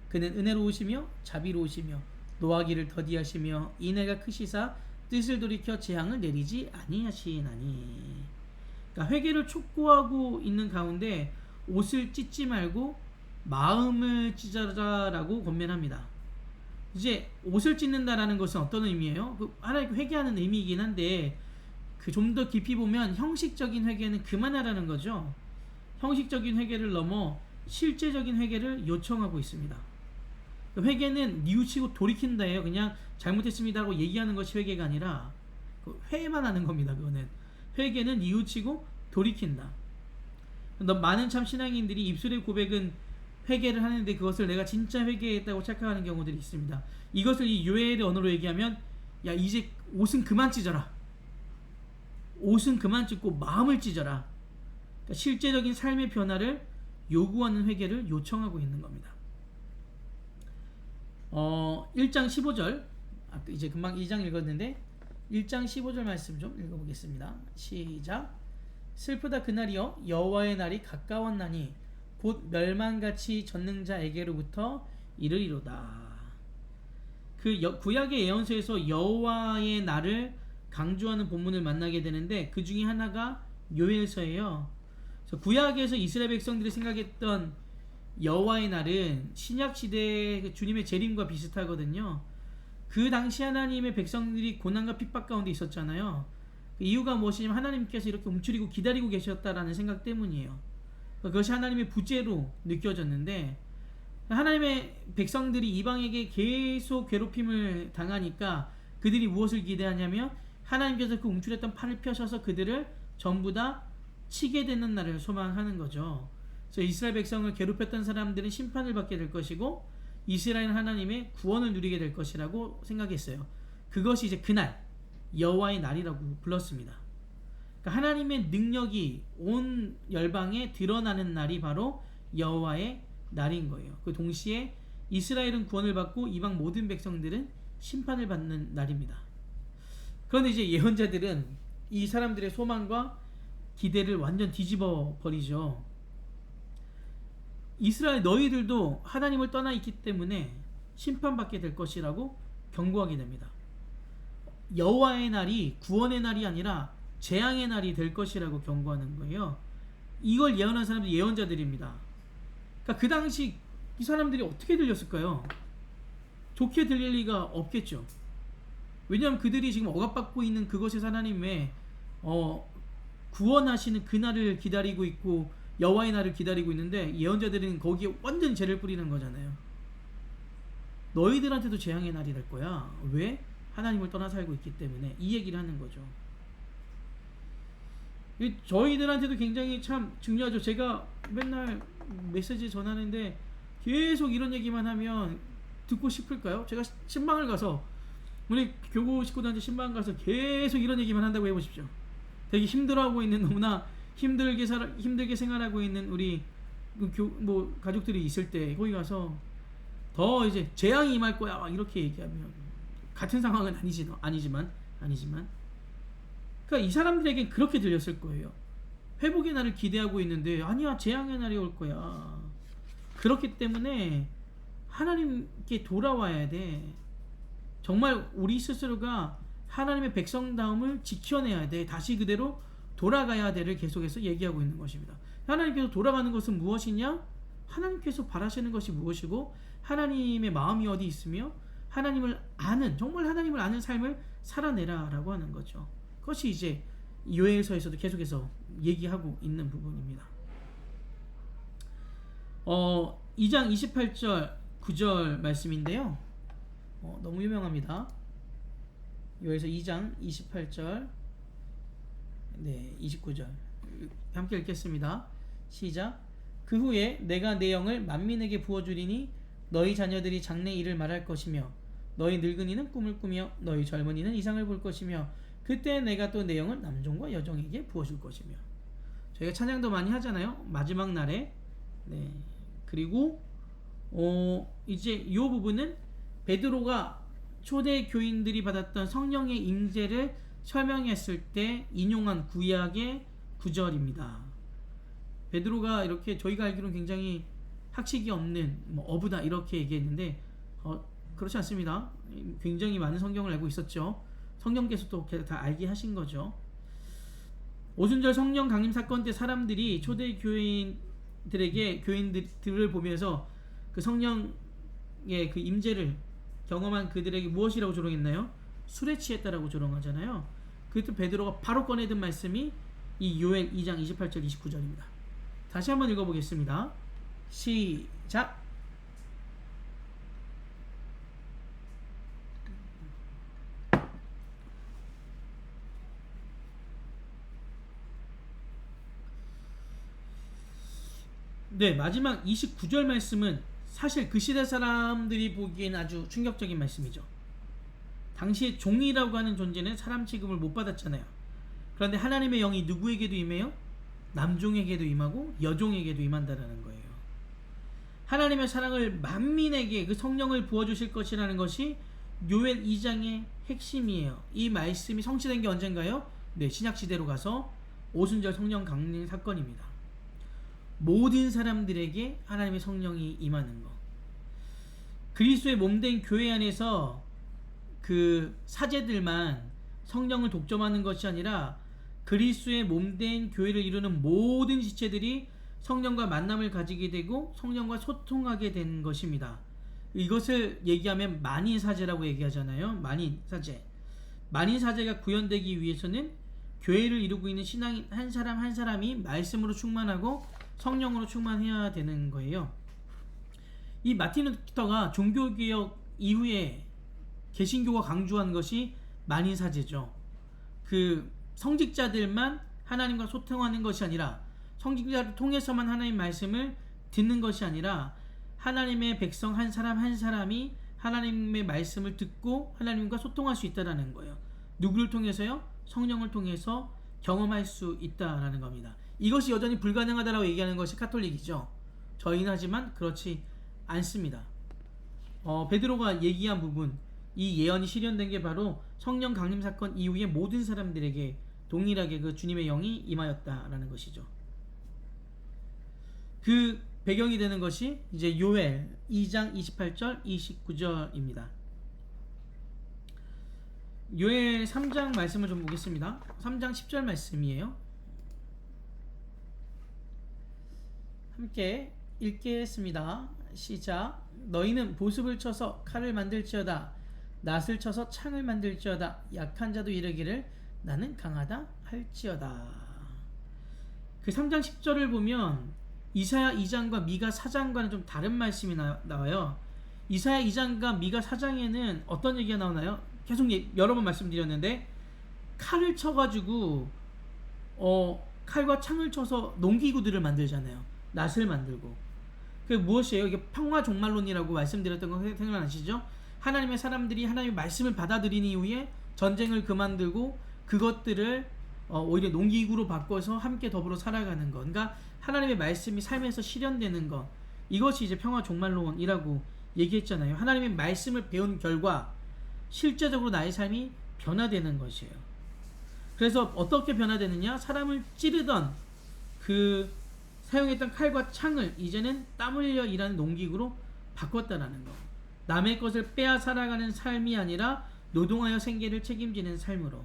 그는 은혜로우시며 자비로우시며 노하기를 더디하시며 인애가 크시사 뜻을 돌이켜 재앙을 내리지 아니하시나니. 그러니까 회개를 촉구하고 있는 가운데 옷을 찢지 말고 마음을 찢어라라고 권면합니다. 이제 옷을 찢는다라는 것은 어떤 의미예요? 하나님 회개하는 의미이긴 한데 그 좀 더 깊이 보면 형식적인 회개는 그만하라는 거죠. 형식적인 회개를 넘어 실제적인 회개를 요청하고 있습니다. 회개는 뉘우치고 돌이킨다예요. 그냥 잘못했습니다라고 얘기하는 것이 회개가 아니라 회만 하는 겁니다. 그거는 회개는 뉘우치고 돌이킨다. 많은 참 신앙인들이 입술의 고백은 회개를 하는데 그것을 내가 진짜 회개했다고 착각하는 경우들이 있습니다. 이것을 이 요엘의 언어로 얘기하면 야 이제 옷은 그만 찢어라. 옷은 그만 찢고 마음을 찢어라. 그러니까 실제적인 삶의 변화를 요구하는 회개를 요청하고 있는 겁니다. 1장 15절 이제 금방 2장 읽었는데 1장 15절 말씀 좀 읽어보겠습니다. 시작. 슬프다 그날이여 여호와의 날이 가까웠나니 곧 멸망같이 전능자에게로부터 이르리로다. 구약의 예언서에서 여호와의 날을 강조하는 본문을 만나게 되는데 그 중에 하나가 요엘서예요. 구약에서 이스라엘 백성들이 생각했던 여호와의 날은 신약 시대의 주님의 재림과 비슷하거든요. 그 당시 하나님의 백성들이 고난과 핍박 가운데 있었잖아요. 이유가 무엇이냐면 하나님께서 이렇게 움츠리고 기다리고 계셨다라는 생각 때문이에요. 그것이 하나님의 부재로 느껴졌는데 하나님의 백성들이 이방에게 계속 괴롭힘을 당하니까 그들이 무엇을 기대하냐면 하나님께서 그 움츠렸던 팔을 펴셔서 그들을 전부 다 치게 되는 날을 소망하는 거죠. 그래서 이스라엘 백성을 괴롭혔던 사람들은 심판을 받게 될 것이고 이스라엘 하나님의 구원을 누리게 될 것이라고 생각했어요. 그것이 이제 그날 여호와의 날이라고 불렀습니다. 그러니까 하나님의 능력이 온 열방에 드러나는 날이 바로 여호와의 날인 거예요. 그 동시에 이스라엘은 구원을 받고 이방 모든 백성들은 심판을 받는 날입니다. 그런데 이제 예언자들은 이 사람들의 소망과 기대를 완전 뒤집어 버리죠. 이스라엘 너희들도 하나님을 떠나 있기 때문에 심판받게 될 것이라고 경고하게 됩니다. 여호와의 날이 구원의 날이 아니라 재앙의 날이 될 것이라고 경고하는 거예요. 이걸 예언한 사람들이 예언자들입니다. 그러니까 그 당시 이 사람들이 어떻게 들렸을까요? 좋게 들릴 리가 없겠죠. 왜냐하면 그들이 지금 억압받고 있는 그것에서 하나님의 구원하시는 그날을 기다리고 있고 여호와의 날을 기다리고 있는데 예언자들은 거기에 완전 죄를 뿌리는 거잖아요. 너희들한테도 재앙의 날이 될 거야. 왜? 하나님을 떠나 살고 있기 때문에 이 얘기를 하는 거죠. 저희들한테도 굉장히 참 중요하죠. 제가 맨날 메시지 전하는데 계속 이런 얘기만 하면 듣고 싶을까요? 제가 신방을 가서 우리 교구 식구들한테 신방 가서 계속 이런 얘기만 한다고 해보십시오. 되게 힘들어하고 있는 너무나 힘들게 생활하고 있는 우리 가족들이 있을 때 거기 가서 더 이제 재앙이 임할 거야 막 이렇게 얘기하면 같은 상황은 아니지만 그러니까 이 사람들에겐 그렇게 들렸을 거예요. 회복의 날을 기대하고 있는데 아니야, 재앙의 날이 올 거야. 그렇기 때문에 하나님께 돌아와야 돼. 정말 우리 스스로가 하나님의 백성다움을 지켜내야 돼. 다시 그대로 돌아가야 돼를 계속해서 얘기하고 있는 것입니다. 하나님께서 돌아가는 것은 무엇이냐? 하나님께서 바라시는 것이 무엇이고 하나님의 마음이 어디 있으며 하나님을 아는, 정말 하나님을 아는 삶을 살아내라 라고 하는 거죠. 그것이 이제 요엘서에서도 계속해서 얘기하고 있는 부분입니다. 2장 28절 9절 말씀인데요. 너무 유명합니다. 요엘서 2장 28절 29절 함께 읽겠습니다. 시작. 그 후에 내가 내 영을 만민에게 부어주리니 너희 자녀들이 장래 일을 말할 것이며 너희 늙은이는 꿈을 꾸며 너희 젊은이는 이상을 볼 것이며 그때 내가 또 내 영을 남종과 여종에게 부어줄 것이며. 저희가 찬양도 많이 하잖아요. 마지막 날에. 네. 그리고 이제 이 부분은 베드로가 초대 교인들이 받았던 성령의 임재를 설명했을 때 인용한 구약의 구절입니다. 베드로가 이렇게 저희가 알기로는 굉장히 학식이 없는 어부다 이렇게 얘기했는데 그렇지 않습니다. 굉장히 많은 성경을 알고 있었죠. 성령께서도 다 알게 하신 거죠. 오순절 성령 강림 사건 때 사람들이 초대 교인들을 보면서 그 성령의 그 임재를 경험한 그들에게 무엇이라고 조롱했나요? 술에 취했다라고 조롱하잖아요. 그때 베드로가 바로 꺼내든 말씀이 이 요엘 2장 28절 29절입니다. 다시 한번 읽어보겠습니다. 시작. 네, 마지막 29절 말씀은 사실 그 시대 사람들이 보기엔 아주 충격적인 말씀이죠. 당시에 종이라고 하는 존재는 사람 취급을 못 받았잖아요. 그런데 하나님의 영이 누구에게도 임해요? 남종에게도 임하고 여종에게도 임한다라는 거예요. 하나님의 사랑을 만민에게 그 성령을 부어주실 것이라는 것이 요엘 2장의 핵심이에요. 이 말씀이 성취된 게 언젠가요? 네, 신약시대로 가서 오순절 성령 강림 사건입니다. 모든 사람들에게 하나님의 성령이 임하는 것. 그리스도의 몸된 교회 안에서 그 사제들만 성령을 독점하는 것이 아니라 그리스도의 몸된 교회를 이루는 모든 지체들이 성령과 만남을 가지게 되고 성령과 소통하게 된 것입니다. 이것을 얘기하면 만인사제라고 얘기하잖아요. 만인사제. 만인사제가 구현되기 위해서는 교회를 이루고 있는 신앙인 한 사람 한 사람이 말씀으로 충만하고 성령으로 충만해야 되는 거예요. 이 마틴 루터가 종교개혁 이후에 개신교가 강조한 것이 만인사제죠. 그 성직자들만 하나님과 소통하는 것이 아니라 성직자를 통해서만 하나님 말씀을 듣는 것이 아니라 하나님의 백성 한 사람 한 사람이 하나님의 말씀을 듣고 하나님과 소통할 수 있다는 거예요. 누구를 통해서요? 성령을 통해서 경험할 수 있다라는 겁니다. 이것이 여전히 불가능하다라고 얘기하는 것이 카톨릭이죠. 저희는 하지만 그렇지 않습니다. 베드로가 얘기한 부분, 이 예언이 실현된 게 바로 성령 강림 사건 이후에 모든 사람들에게 동일하게 그 주님의 영이 임하였다라는 것이죠. 그 배경이 되는 것이 이제 요엘 2장 28절 29절입니다. 요엘 3장 말씀을 좀 보겠습니다. 3장 10절 말씀이에요. 함께 읽겠습니다. 시작. 너희는 보습을 쳐서 칼을 만들지어다. 낫을 쳐서 창을 만들지어다. 약한 자도 이르기를 나는 강하다 할지어다. 그 3장 10절을 보면 이사야 2장과 미가 4장과는 좀 다른 말씀이 나와요. 이사야 2장과 미가 4장에는 어떤 얘기가 나오나요? 계속 여러 번 말씀드렸는데 칼을 쳐가지고 칼과 창을 쳐서 농기구들을 만들잖아요. 낫을 만들고. 그게 무엇이에요? 이게 평화 종말론이라고 말씀드렸던 거 생각나시죠? 하나님의 사람들이 하나님의 말씀을 받아들인 이후에 전쟁을 그만두고 그것들을 오히려 농기구로 바꿔서 함께 더불어 살아가는 것. 그러니까 하나님의 말씀이 삶에서 실현되는 것. 이것이 이제 평화 종말론이라고 얘기했잖아요. 하나님의 말씀을 배운 결과 실제적으로 나의 삶이 변화되는 것이에요. 그래서 어떻게 변화되느냐? 사람을 찌르던 그 사용했던 칼과 창을 이제는 땀 흘려 일하는 농기구로 바꿨다라는 거. 남의 것을 빼앗아 살아가는 삶이 아니라 노동하여 생계를 책임지는 삶으로.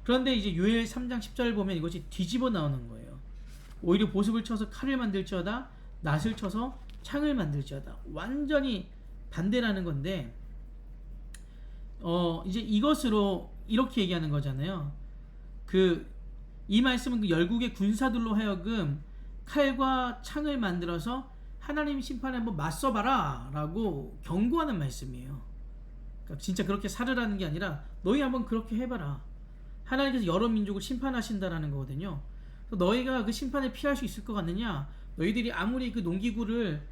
그런데 이제 요엘 3장 10절을 보면 이것이 뒤집어 나오는 거예요. 오히려 보습을 쳐서 칼을 만들지어다, 낫을 쳐서 창을 만들지어다. 완전히 반대라는 건데, 이제 이것으로 이렇게 얘기하는 거잖아요. 이 말씀은 그 열국의 군사들로 하여금 칼과 창을 만들어서 하나님 심판에 한번 맞서봐라 라고 경고하는 말씀이에요. 그러니까 진짜 그렇게 살으라는 게 아니라 너희 한번 그렇게 해봐라. 하나님께서 여러 민족을 심판하신다라는 거거든요. 그래서 너희가 그 심판을 피할 수 있을 것 같느냐? 너희들이 아무리 그 농기구를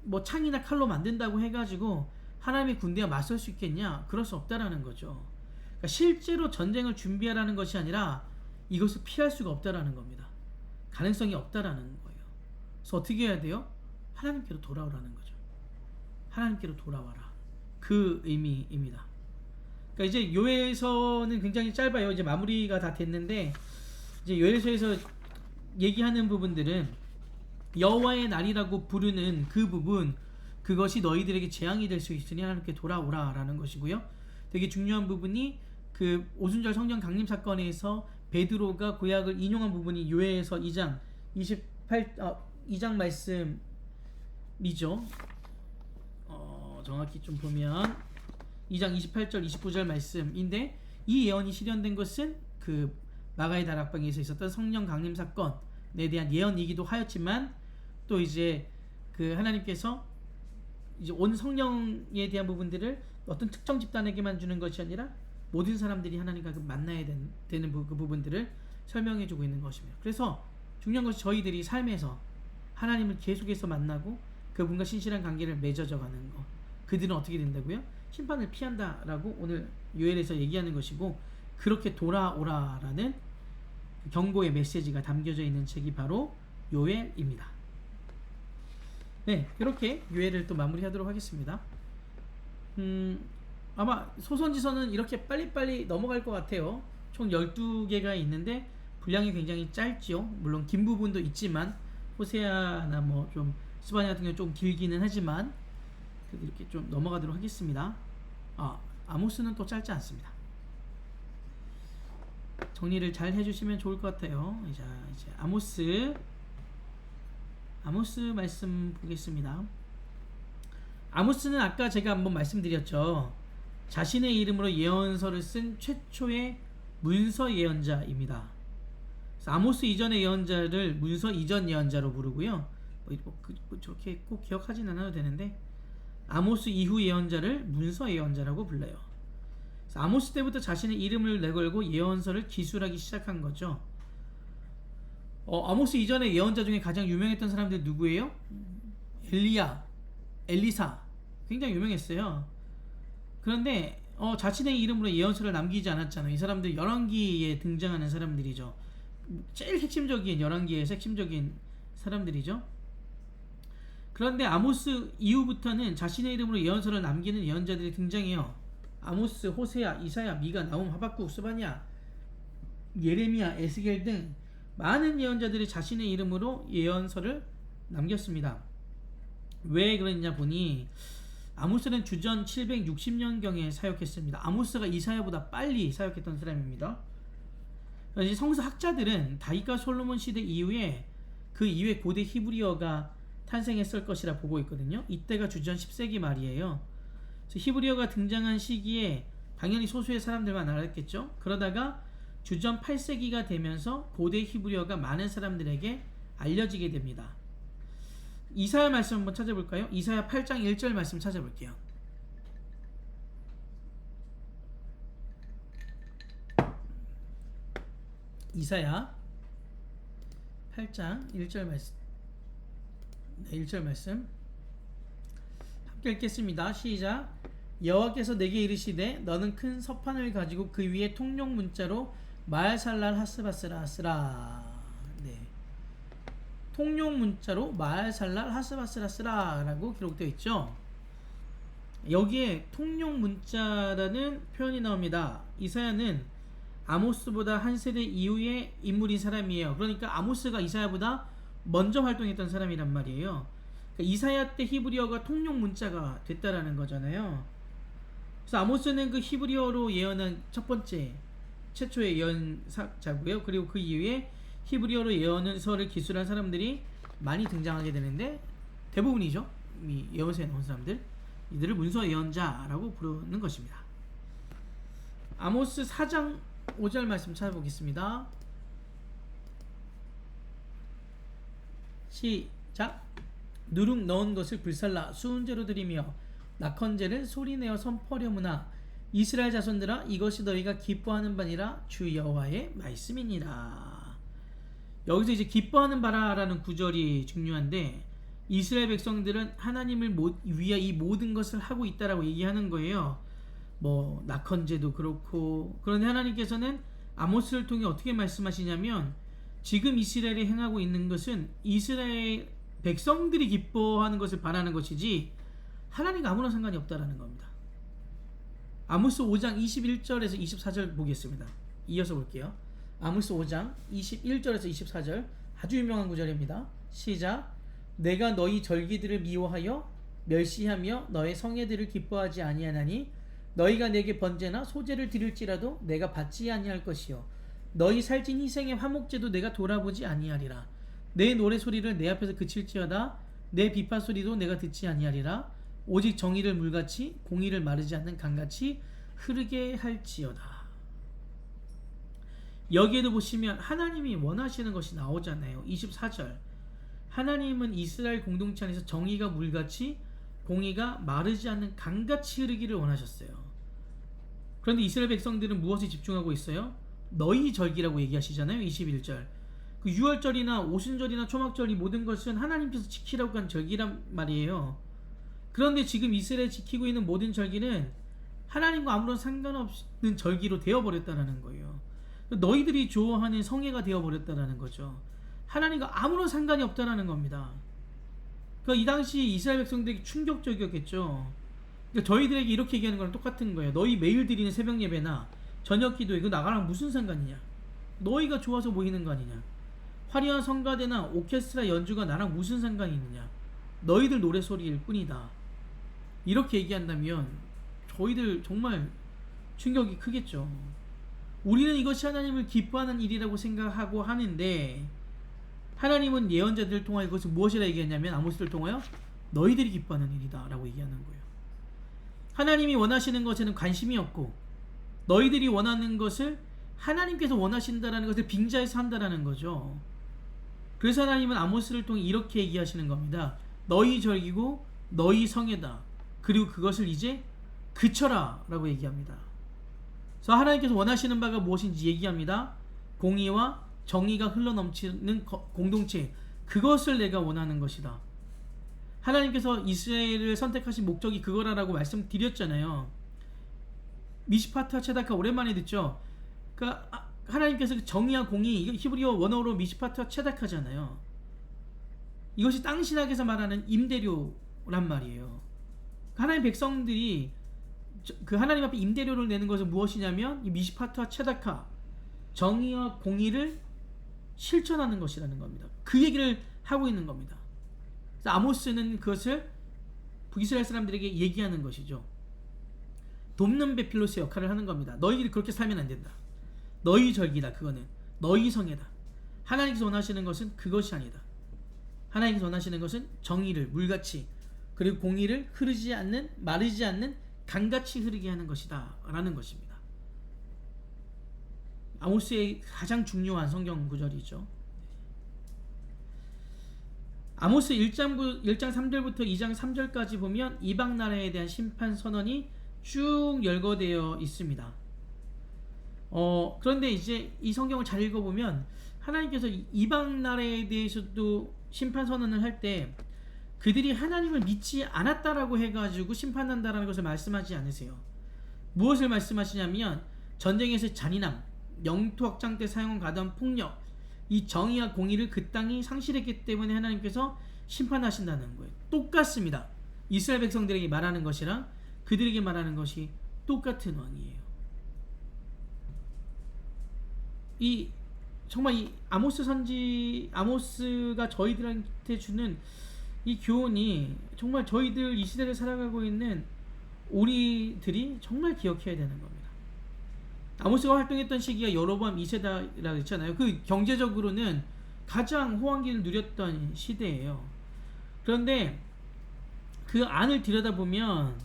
뭐 창이나 칼로 만든다고 해가지고 하나님의 군대와 맞설 수 있겠냐? 그럴 수 없다라는 거죠. 그러니까 실제로 전쟁을 준비하라는 것이 아니라 이것을 피할 수가 없다라는 겁니다. 가능성이 없다라는 거예요. 그래서 어떻게 해야 돼요? 하나님께로 돌아오라는 거죠. 하나님께로 돌아와라. 그 의미입니다. 그러니까 이제 요엘서는 굉장히 짧아요. 이제 마무리가 다 됐는데 이제 요엘서에서 얘기하는 부분들은 여호와의 날이라고 부르는 그 부분, 그것이 너희들에게 재앙이 될 수 있으니 하나님께 돌아오라 라는 것이고요. 되게 중요한 부분이 그 오순절 성령 강림 사건에서 베드로가 구약을 인용한 부분이 요엘서 2장 2장 말씀이죠. 정확히 좀 보면 2장 28절 29절 말씀인데, 이 예언이 실현된 것은 그 마가의 다락방에서 있었던 성령 강림 사건에 대한 예언이기도 하였지만, 또 이제 그 하나님께서 이제 온 성령에 대한 부분들을 어떤 특정 집단에게만 주는 것이 아니라 모든 사람들이 하나님과 만나야 되는 그 부분들을 설명해 주고 있는 것입니다. 그래서 중요한 것이 저희들이 삶에서 하나님을 계속해서 만나고 그분과 신실한 관계를 맺어져 가는 것. 그들은 어떻게 된다고요? 심판을 피한다라고 오늘 요엘에서 얘기하는 것이고, 그렇게 돌아오라라는 경고의 메시지가 담겨져 있는 책이 바로 요엘입니다. 네, 이렇게 요엘을 또 마무리하도록 하겠습니다. 아마 소선지서는 이렇게 빨리빨리 넘어갈 것 같아요. 총 12개가 있는데 분량이 굉장히 짧지요. 물론 긴 부분도 있지만 호세아나 뭐 좀 스바냐 같은 경우는 좀 길기는 하지만 그래도 이렇게 좀 넘어가도록 하겠습니다. 아모스는 또 짧지 않습니다. 정리를 잘 해주시면 좋을 것 같아요. 이제 아모스 말씀 보겠습니다. 아모스는 아까 제가 한번 말씀드렸죠. 자신의 이름으로 예언서를 쓴 최초의 문서 예언자입니다. 아모스 이전의 예언자를 문서 이전 예언자로 부르고요. 저렇게 꼭 기억하진 않아도 되는데, 아모스 이후 예언자를 문서 예언자라고 불러요. 아모스 때부터 자신의 이름을 내걸고 예언서를 기술하기 시작한 거죠. 아모스 이전의 예언자 중에 가장 유명했던 사람들 누구예요? 엘리야, 엘리사, 굉장히 유명했어요. 그런데 자신의 이름으로 예언서를 남기지 않았잖아요. 이 사람들 열왕기에 등장하는 사람들이죠. 제일 핵심적인, 열왕기에서 핵심적인 사람들이죠. 그런데 아모스 이후부터는 자신의 이름으로 예언서를 남기는 예언자들이 등장해요. 아모스, 호세아, 이사야, 미가, 나훔, 하박국, 스바냐, 예레미야, 에스겔 등 많은 예언자들이 자신의 이름으로 예언서를 남겼습니다. 왜 그랬냐 보니 아모스는 주전 760년경에 사역했습니다. 아모스가 이사야보다 빨리 사역했던 사람입니다. 성서 학자들은 다윗과 솔로몬 시대 이후에 그 이후에 고대 히브리어가 탄생했을 것이라 보고 있거든요. 이때가 주전 10세기 말이에요. 그래서 히브리어가 등장한 시기에 당연히 소수의 사람들만 알았겠죠. 그러다가 주전 8세기가 되면서 고대 히브리어가 많은 사람들에게 알려지게 됩니다. 이사야 말씀 한번 찾아볼까요? 이사야 8장 1절 말씀 찾아볼게요. 이사야 8장 1절 말씀. 네, 1절 말씀 함께 읽겠습니다. 시작. 여호와께서 내게 이르시되 너는 큰 서판을 가지고 그 위에 통용 문자로 마알살랄 하스바스라 쓰라. 네, 통용 문자로 마알살랄 하스바스라 쓰라 라고 기록되어 있죠. 여기에 통용 문자라는 표현이 나옵니다. 이사야는 아모스보다 한 세대 이후의 인물인 사람이에요. 그러니까 아모스가 이사야보다 먼저 활동했던 사람이란 말이에요. 그러니까 이사야 때 히브리어가 통용 문자가 됐다라는 거잖아요. 그래서 아모스는 그 히브리어로 예언한 첫 번째 최초의 예언자고요. 그리고 그 이후에 히브리어로 예언서를 기술한 사람들이 많이 등장하게 되는데 대부분이죠. 이 예언서에 나온 사람들, 이들을 문서 예언자라고 부르는 것입니다. 아모스 4장 5절 말씀 찾아보겠습니다. 시작. 누룩 넣은 것을 불살라 수은제로 드리며 낙헌제를 소리내어 선포하려무나 이스라엘 자손들아 이것이 너희가 기뻐하는 바니라 주 여호와의 말씀이니라. 여기서 이제 기뻐하는 바라라는 구절이 중요한데 이스라엘 백성들은 하나님을 위해 이 모든 것을 하고 있다라고 얘기하는 거예요. 뭐 낙헌제도 그렇고. 그런데 하나님께서는 아모스를 통해 어떻게 말씀하시냐면 지금 이스라엘이 행하고 있는 것은 이스라엘 백성들이 기뻐하는 것을 바라는 것이지 하나님과 아무런 상관이 없다라는 겁니다. 아모스 5장 21절에서 24절 보겠습니다. 이어서 볼게요. 아모스 5장 21절에서 24절 아주 유명한 구절입니다. 시작. 내가 너희 절기들을 미워하여 멸시하며 너의 성회들을 기뻐하지 아니하나니 너희가 내게 번제나 소제를 드릴지라도 내가 받지 아니할 것이요 너희 살찐 희생의 화목제도 내가 돌아보지 아니하리라. 내 노래 소리를 내 앞에서 그칠지어다 내 비파 소리도 내가 듣지 아니하리라. 오직 정의를 물같이 공의를 마르지 않는 강같이 흐르게 할지어다. 여기에도 보시면 하나님이 원하시는 것이 나오잖아요. 24절. 하나님은 이스라엘 공동체 안에서 정의가 물같이 공의가 마르지 않는 강같이 흐르기를 원하셨어요. 그런데 이스라엘 백성들은 무엇에 집중하고 있어요? 너희 절기라고 얘기하시잖아요. 21절. 그 유월절이나 오순절이나 초막절 이 모든 것은 하나님께서 지키라고 한 절기란 말이에요. 그런데 지금 이스라엘이 지키고 있는 모든 절기는 하나님과 아무런 상관없는 절기로 되어버렸다는 거예요. 너희들이 좋아하는 성회가 되어버렸다는 거죠. 하나님과 아무런 상관이 없다는 겁니다. 그러니까 이 당시 이스라엘 백성들에게 충격적이었겠죠. 그러니까 저희들에게 이렇게 얘기하는 거랑 똑같은 거예요. 너희 매일 드리는 새벽 예배나 저녁 기도회 그거 나랑 무슨 상관이냐. 너희가 좋아서 모이는 거 아니냐. 화려한 성가대나 오케스트라 연주가 나랑 무슨 상관이 있느냐. 너희들 노래소리일 뿐이다. 이렇게 얘기한다면 저희들 정말 충격이 크겠죠. 우리는 이것이 하나님을 기뻐하는 일이라고 생각하고 하는데 하나님은 예언자들을 통하여 그것을 무엇이라 얘기했냐면 아모스를 통하여 너희들이 기뻐하는 일이다 라고 얘기하는 거예요. 하나님이 원하시는 것에는 관심이 없고 너희들이 원하는 것을 하나님께서 원하신다라는 것을 빙자해서 한다라는 거죠. 그래서 하나님은 아모스를 통해 이렇게 얘기하시는 겁니다. 너희 절기고 너희 성회다. 그리고 그것을 이제 그쳐라 라고 얘기합니다. 그래서 하나님께서 원하시는 바가 무엇인지 얘기합니다. 공의와 정의가 흘러넘치는 공동체, 그것을 내가 원하는 것이다. 하나님께서 이스라엘을 선택하신 목적이 그거라고 말씀드렸잖아요. 미시파트와 체다카 오랜만에 듣죠. 그러니까 하나님께서 정의와 공의, 이거 히브리어 원어로 미시파트와 체다카잖아요. 이것이 땅 신학에서 말하는 임대료란 말이에요. 하나님 백성들이 그 하나님 앞에 임대료를 내는 것은 무엇이냐면 이 미시파트와 체다카, 정의와 공의를 실천하는 것이라는 겁니다. 그 얘기를 하고 있는 겁니다. 그래서 아모스는 그것을 북이스라엘 사람들에게 얘기하는 것이죠. 돕는 베필로스의 역할을 하는 겁니다. 너희들이 그렇게 살면 안 된다. 너희 절기다. 그거는 너희 성회다. 하나님께서 원하시는 것은 그것이 아니다. 하나님께서 원하시는 것은 정의를 물같이 그리고 공의를 흐르지 않는 마르지 않는 강같이 흐르게 하는 것이다 라는 것입니다. 아모스의 가장 중요한 성경 구절이죠. 아모스 1장 3절부터 2장 3절까지 보면 이방 나라에 대한 심판 선언이 쭉 열거되어 있습니다. 그런데 이제 이 성경을 잘 읽어보면 하나님께서 이방 나라에 대해서도 심판 선언을 할 때 그들이 하나님을 믿지 않았다라고 해가지고 심판한다라는 것을 말씀하지 않으세요. 무엇을 말씀하시냐면 전쟁에서 잔인함, 영토 확장 때 사용한 가던 폭력, 이 정의와 공의를 그 땅이 상실했기 때문에 하나님께서 심판하신다는 거예요. 똑같습니다. 이스라엘 백성들에게 말하는 것이랑 그들에게 말하는 것이 똑같은 왕이에요. 이 정말 이 아모스가 저희들한테 주는 이 교훈이 정말 저희들 이 시대를 살아가고 있는 우리들이 정말 기억해야 되는 겁니다. 아모스가 활동했던 시기가 여로보암 2세다라고 했잖아요. 그 경제적으로는 가장 호황기를 누렸던 시대예요. 그런데 그 안을 들여다보면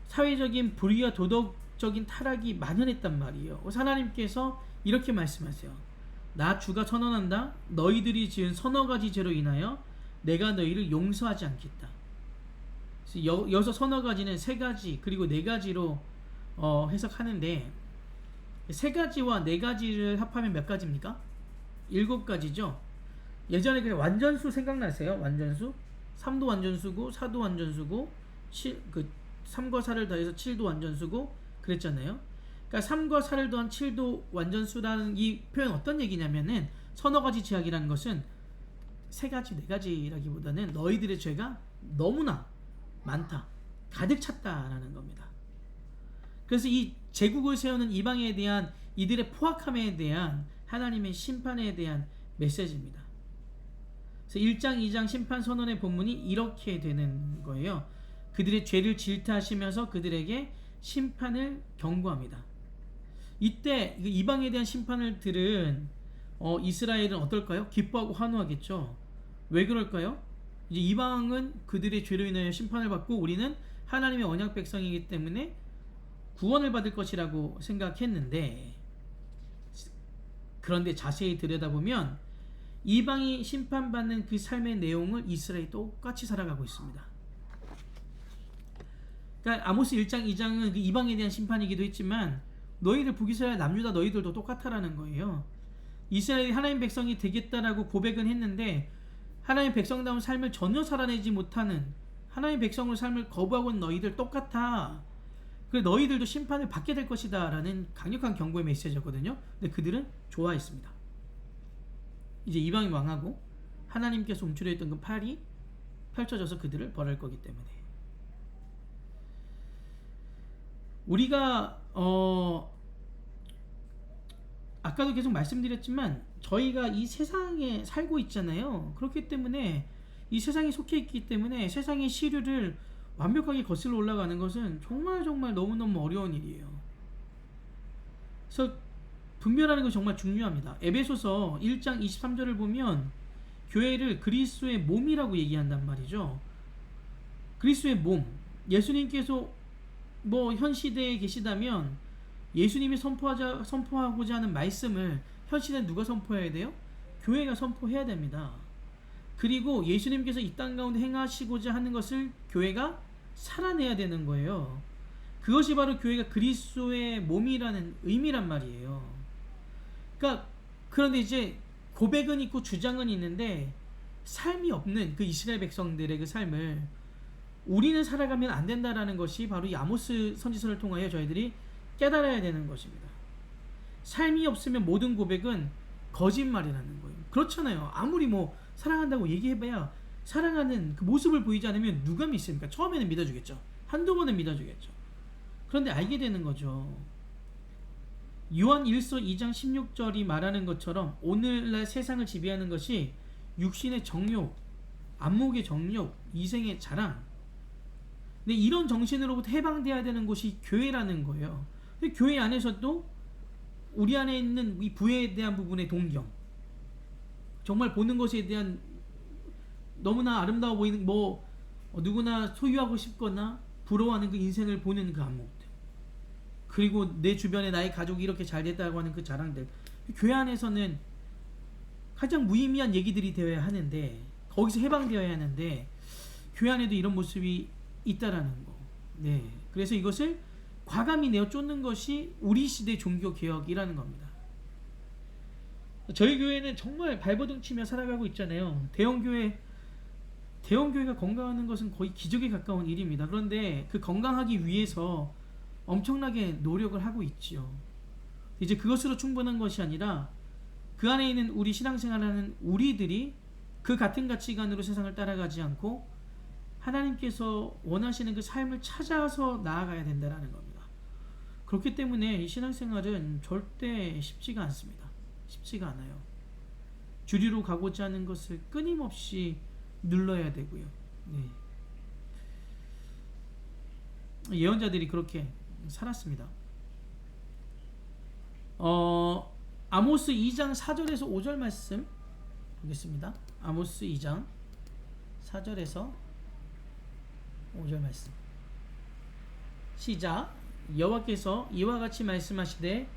사회적인 불의와 도덕적인 타락이 만연했단 말이에요. 하나님께서 이렇게 말씀하세요. 나 주가 선언한다. 너희들이 지은 서너 가지 죄로 인하여 내가 너희를 용서하지 않겠다. 여기서 서너 가지는 세 가지 그리고 네 가지로 해석하는데, 세 가지와 네 가지를 합하면 몇 가지입니까? 7가지죠. 예전에 그냥 완전수 생각나세요? 완전수? 3도 완전수고 4도 완전수고 3과 4를 더해서 7도 완전수고 그랬잖아요. 그러니까 3과 4를 더한 7도 완전수라는 이 표현 어떤 얘기냐면은 서너 가지 죄악이라는 것은 세 가지 네 가지라기보다는 너희들의 죄가 너무나 많다, 가득 찼다라는 겁니다. 그래서 이 제국을 세우는 이방에 대한 이들의 포악함에 대한 하나님의 심판에 대한 메시지입니다. 그래서 1장 2장 심판 선언의 본문이 이렇게 되는 거예요. 그들의 죄를 질타하시면서 그들에게 심판을 경고합니다. 이때 이방에 대한 심판을 들은 이스라엘은 어떨까요? 기뻐하고 환호하겠죠. 왜 그럴까요? 이제 이방은 그들의 죄로 인하여 심판을 받고 우리는 하나님의 언약 백성이기 때문에 구원을 받을 것이라고 생각했는데, 그런데 자세히 들여다보면 이방이 심판받는 그 삶의 내용을 이스라엘이 똑같이 살아가고 있습니다. 그러니까 아모스 1장 2장은 그 이방에 대한 심판이기도 했지만 너희들 북이스라엘 남유다 너희들도 똑같다라는 거예요. 이스라엘이 하나님 백성이 되겠다라고 고백은 했는데 하나님 백성다운 삶을 전혀 살아내지 못하는 하나님 백성의 삶을 거부하고 있는 너희들 똑같아. 그래 너희들도 심판을 받게 될 것이다 라는 강력한 경고의 메시지였거든요. 근데 그들은 좋아했습니다. 이제 이방이 왕하고 하나님께서 움츠려 있던 그 팔이 펼쳐져서 그들을 벌할 거기 때문에 우리가 아까도 계속 말씀드렸지만 저희가 이 세상에 살고 있잖아요. 그렇기 때문에 이 세상에 속해 있기 때문에 세상의 시류를 완벽하게 거슬러 올라가는 것은 정말 너무너무 어려운 일이에요. 그래서 분별하는 것이 정말 중요합니다. 에베소서 1장 23절을 보면 교회를 그리스도의 몸이라고 얘기한단 말이죠. 그리스도의 몸, 예수님께서 현 시대에 계시다면 예수님이 선포하고자 하는 말씀을 현 시대에 누가 선포해야 돼요? 교회가 선포해야 됩니다. 그리고 예수님께서 이 땅 가운데 행하시고자 하는 것을 교회가 살아내야 되는 거예요. 그것이 바로 교회가 그리스도의 몸이라는 의미란 말이에요. 그러니까 그런데 이제 고백은 있고 주장은 있는데 삶이 없는 그 이스라엘 백성들의 그 삶을 우리는 살아가면 안 된다라는 것이 바로 이 아모스 선지서를 통하여 저희들이 깨달아야 되는 것입니다. 삶이 없으면 모든 고백은 거짓말이라는 거예요. 그렇잖아요. 아무리 사랑한다고 얘기해봐야 사랑하는 그 모습을 보이지 않으면 누가 믿습니까? 처음에는 믿어주겠죠. 한두 번은 믿어주겠죠. 그런데 알게 되는 거죠. 요한 1서 2장 16절이 말하는 것처럼 오늘날 세상을 지배하는 것이 육신의 정욕, 안목의 정욕, 이생의 자랑. 근데 이런 정신으로부터 해방돼야 되는 곳이 교회라는 거예요. 근데 교회 안에서도 우리 안에 있는 이 부에 대한 부분의 동경, 정말 보는 것에 대한 너무나 아름다워 보이는 누구나 소유하고 싶거나 부러워하는 그 인생을 보는 그 안목들, 그리고 내 주변에 나의 가족이 이렇게 잘 됐다고 하는 그 자랑들, 교회 안에서는 가장 무의미한 얘기들이 되어야 하는데 거기서 해방되어야 하는데 교회 안에도 이런 모습이 있다라는 거. 네, 그래서 이것을 과감히 내어 쫓는 것이 우리 시대 종교 개혁이라는 겁니다. 저희 교회는 정말 발버둥 치며 살아가고 있잖아요. 대형교회가 건강하는 것은 거의 기적에 가까운 일입니다. 그런데 그 건강하기 위해서 엄청나게 노력을 하고 있지요. 이제 그것으로 충분한 것이 아니라 그 안에 있는 우리 신앙생활하는 우리들이 그 같은 가치관으로 세상을 따라가지 않고 하나님께서 원하시는 그 삶을 찾아서 나아가야 된다는 겁니다. 그렇기 때문에 이 신앙생활은 절대 쉽지가 않습니다. 쉽지가 않아요. 주리로 가고자 하는 것을 끊임없이 눌러야 되고요. 네. 예언자들이 그렇게 살았습니다. 아모스 2장 4절에서 5절 말씀 보겠습니다. 아모스 2장 4절에서 5절 말씀. 시작. 여호와께서 이와 같이 말씀하시되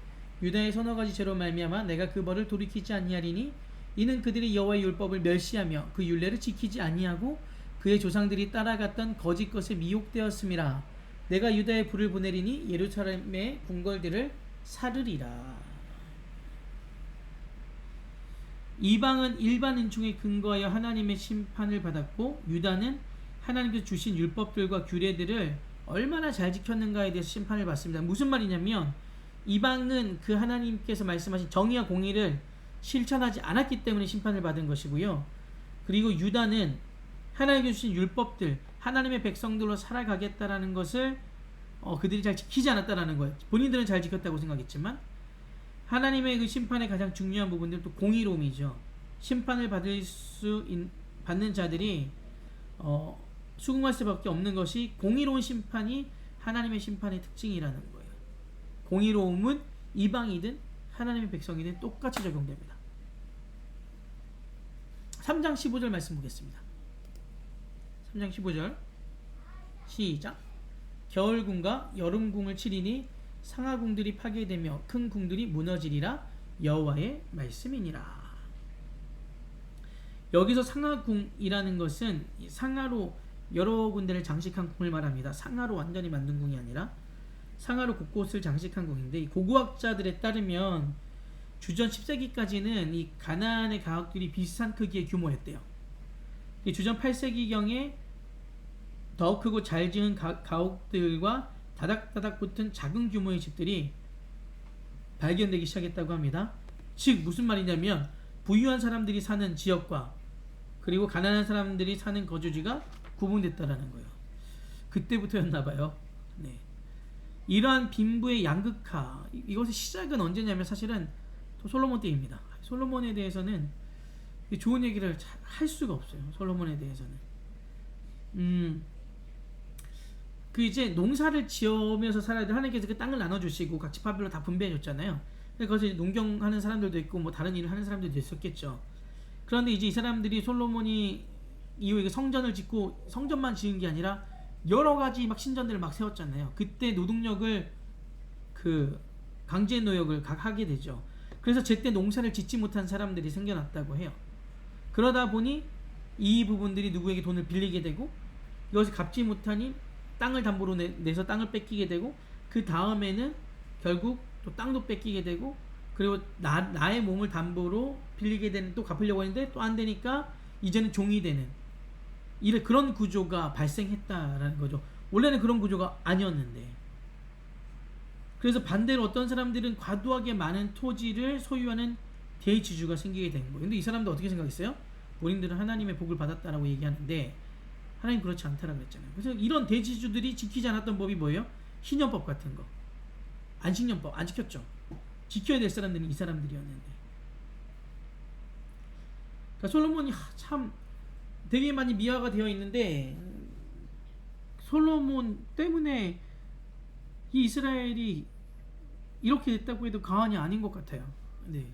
유다의 서너 가지 죄로 말미암아 내가 그 벌을 돌이키지 아니하리니 이는 그들이 여호와의 율법을 멸시하며 그 율례를 지키지 아니하고 그의 조상들이 따라갔던 거짓 것에 미혹되었음이라. 내가 유다에 불을 보내리니 예루살렘의 궁궐들을 사르리라. 이방은 일반 은총에 근거하여 하나님의 심판을 받았고 유다는 하나님께서 주신 율법들과 규례들을 얼마나 잘 지켰는가에 대해서 심판을 받습니다. 무슨 말이냐면 이방은 그 하나님께서 말씀하신 정의와 공의를 실천하지 않았기 때문에 심판을 받은 것이고요. 그리고 유다는 하나님께서 주신 율법들, 하나님의 백성들로 살아가겠다라는 것을 그들이 잘 지키지 않았다라는 거예요. 본인들은 잘 지켰다고 생각했지만 하나님의 그 심판의 가장 중요한 부분들은 또 공의로움이죠. 심판을 받는 자들이 수긍할 수밖에 없는 것이 공의로운 심판이 하나님의 심판의 특징이라는 거예요. 공의로움은 이방이든 하나님의 백성이든 똑같이 적용됩니다. 3장 15절 말씀 보겠습니다. 3장 15절 시작. 겨울궁과 여름궁을 치리니 상하궁들이 파괴되며 큰 궁들이 무너지리라. 여호와의 말씀이니라. 여기서 상하궁이라는 것은 상하로 여러 군데를 장식한 궁을 말합니다. 상하로 완전히 만든 궁이 아니라 상하로 곳곳을 장식한 궁인데, 이 고고학자들에 따르면 주전 10세기까지는 이 가나안의 가옥들이 비슷한 크기의 규모였대요. 주전 8세기경에 더 크고 잘 지은 가옥들과 다닥다닥 붙은 작은 규모의 집들이 발견되기 시작했다고 합니다. 즉 무슨 말이냐면 부유한 사람들이 사는 지역과 그리고 가난한 사람들이 사는 거주지가 구분됐다라는 거예요. 그때부터였나봐요. 네. 이러한 빈부의 양극화, 이것의 시작은 언제냐면 사실은 솔로몬 때입니다. 솔로몬에 대해서는 좋은 얘기를 할 수가 없어요. 솔로몬에 대해서는 그 이제 농사를 지으면서 살아야 돼. 하나님께서 그 땅을 나눠주시고 각 지파별로 다 분배해줬잖아요. 거기서 농경하는 사람들도 있고 뭐 다른 일을 하는 사람들도 있었겠죠. 그런데 이제 이 사람들이 솔로몬이 이후에 성전을 짓고 성전만 지은 게 아니라 여러 가지 막 신전들을 막 세웠잖아요. 그때 노동력을 강제 노역을 하게 되죠. 그래서 제때 농사를 짓지 못한 사람들이 생겨났다고 해요. 그러다 보니 이 부분들이 누구에게 돈을 빌리게 되고 이것을 갚지 못하니 땅을 담보로 내서 땅을 뺏기게 되고 그 다음에는 결국 또 땅도 뺏기게 되고 그리고 나의 몸을 담보로 빌리게 되는, 또 갚으려고 했는데 또 안 되니까 이제는 종이 되는 그런 구조가 발생했다라는 거죠. 원래는 그런 구조가 아니었는데. 그래서 반대로 어떤 사람들은 과도하게 많은 토지를 소유하는 대지주가 생기게 된 거예요. 근데 이 사람들 어떻게 생각했어요? 본인들은 하나님의 복을 받았다라고 얘기하는데 하나님 그렇지 않다라고 했잖아요. 그래서 이런 대지주들이 지키지 않았던 법이 뭐예요? 신년법 같은 거, 안식년법 안 지켰죠. 지켜야 될 사람들은 이 사람들이었는데. 그러니까 솔로몬이 참 되게 많이 미화가 되어 있는데 솔로몬 때문에 이 이스라엘이 이렇게 됐다고 해도 과언이 아닌 것 같아요. 네.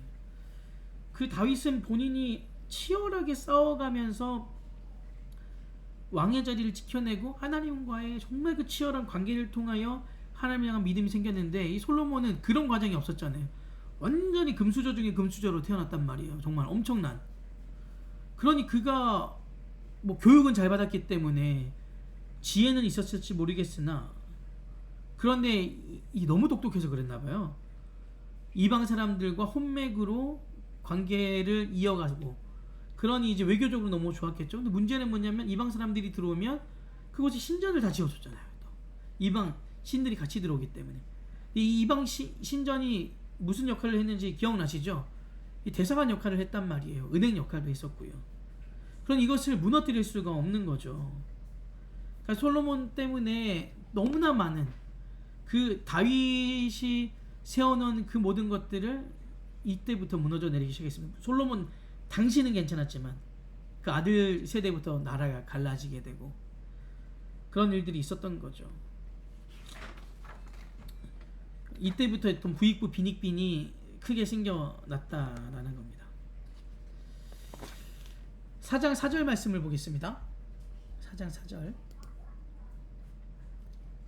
그 다윗은 본인이 치열하게 싸워가면서 왕의 자리를 지켜내고 하나님과의 정말 그 치열한 관계를 통하여 하나님을 향한 믿음이 생겼는데, 이 솔로몬은 그런 과정이 없었잖아요. 완전히 금수저 중에 금수저로 태어났단 말이에요. 정말 엄청난. 그러니 그가 뭐 교육은 잘 받았기 때문에 지혜는 있었을지 모르겠으나, 그런데 너무 똑똑해서 그랬나 봐요. 이방 사람들과 혼맥으로 관계를 이어가고, 그러니 이제 외교적으로 너무 좋았겠죠. 근데 문제는 뭐냐면 이방 사람들이 들어오면 그것이 신전을 다 지어줬잖아요. 또 이방 신들이 같이 들어오기 때문에. 이 이방 신전이 무슨 역할을 했는지 기억나시죠? 이 대사관 역할을 했단 말이에요. 은행 역할도 했었고요. 그럼 이것을 무너뜨릴 수가 없는 거죠. 그러니까 솔로몬 때문에 너무나 많은 그 다윗이 세워놓은 그 모든 것들을 이때부터 무너져 내리기 시작했습니다. 솔로몬 당시는 괜찮았지만 그 아들 세대부터 나라가 갈라지게 되고 그런 일들이 있었던 거죠. 이때부터 어떤 부익부 빈익빈이 크게 생겨났다라는 겁니다. 4장 4절 말씀을 보겠습니다. 4장 4절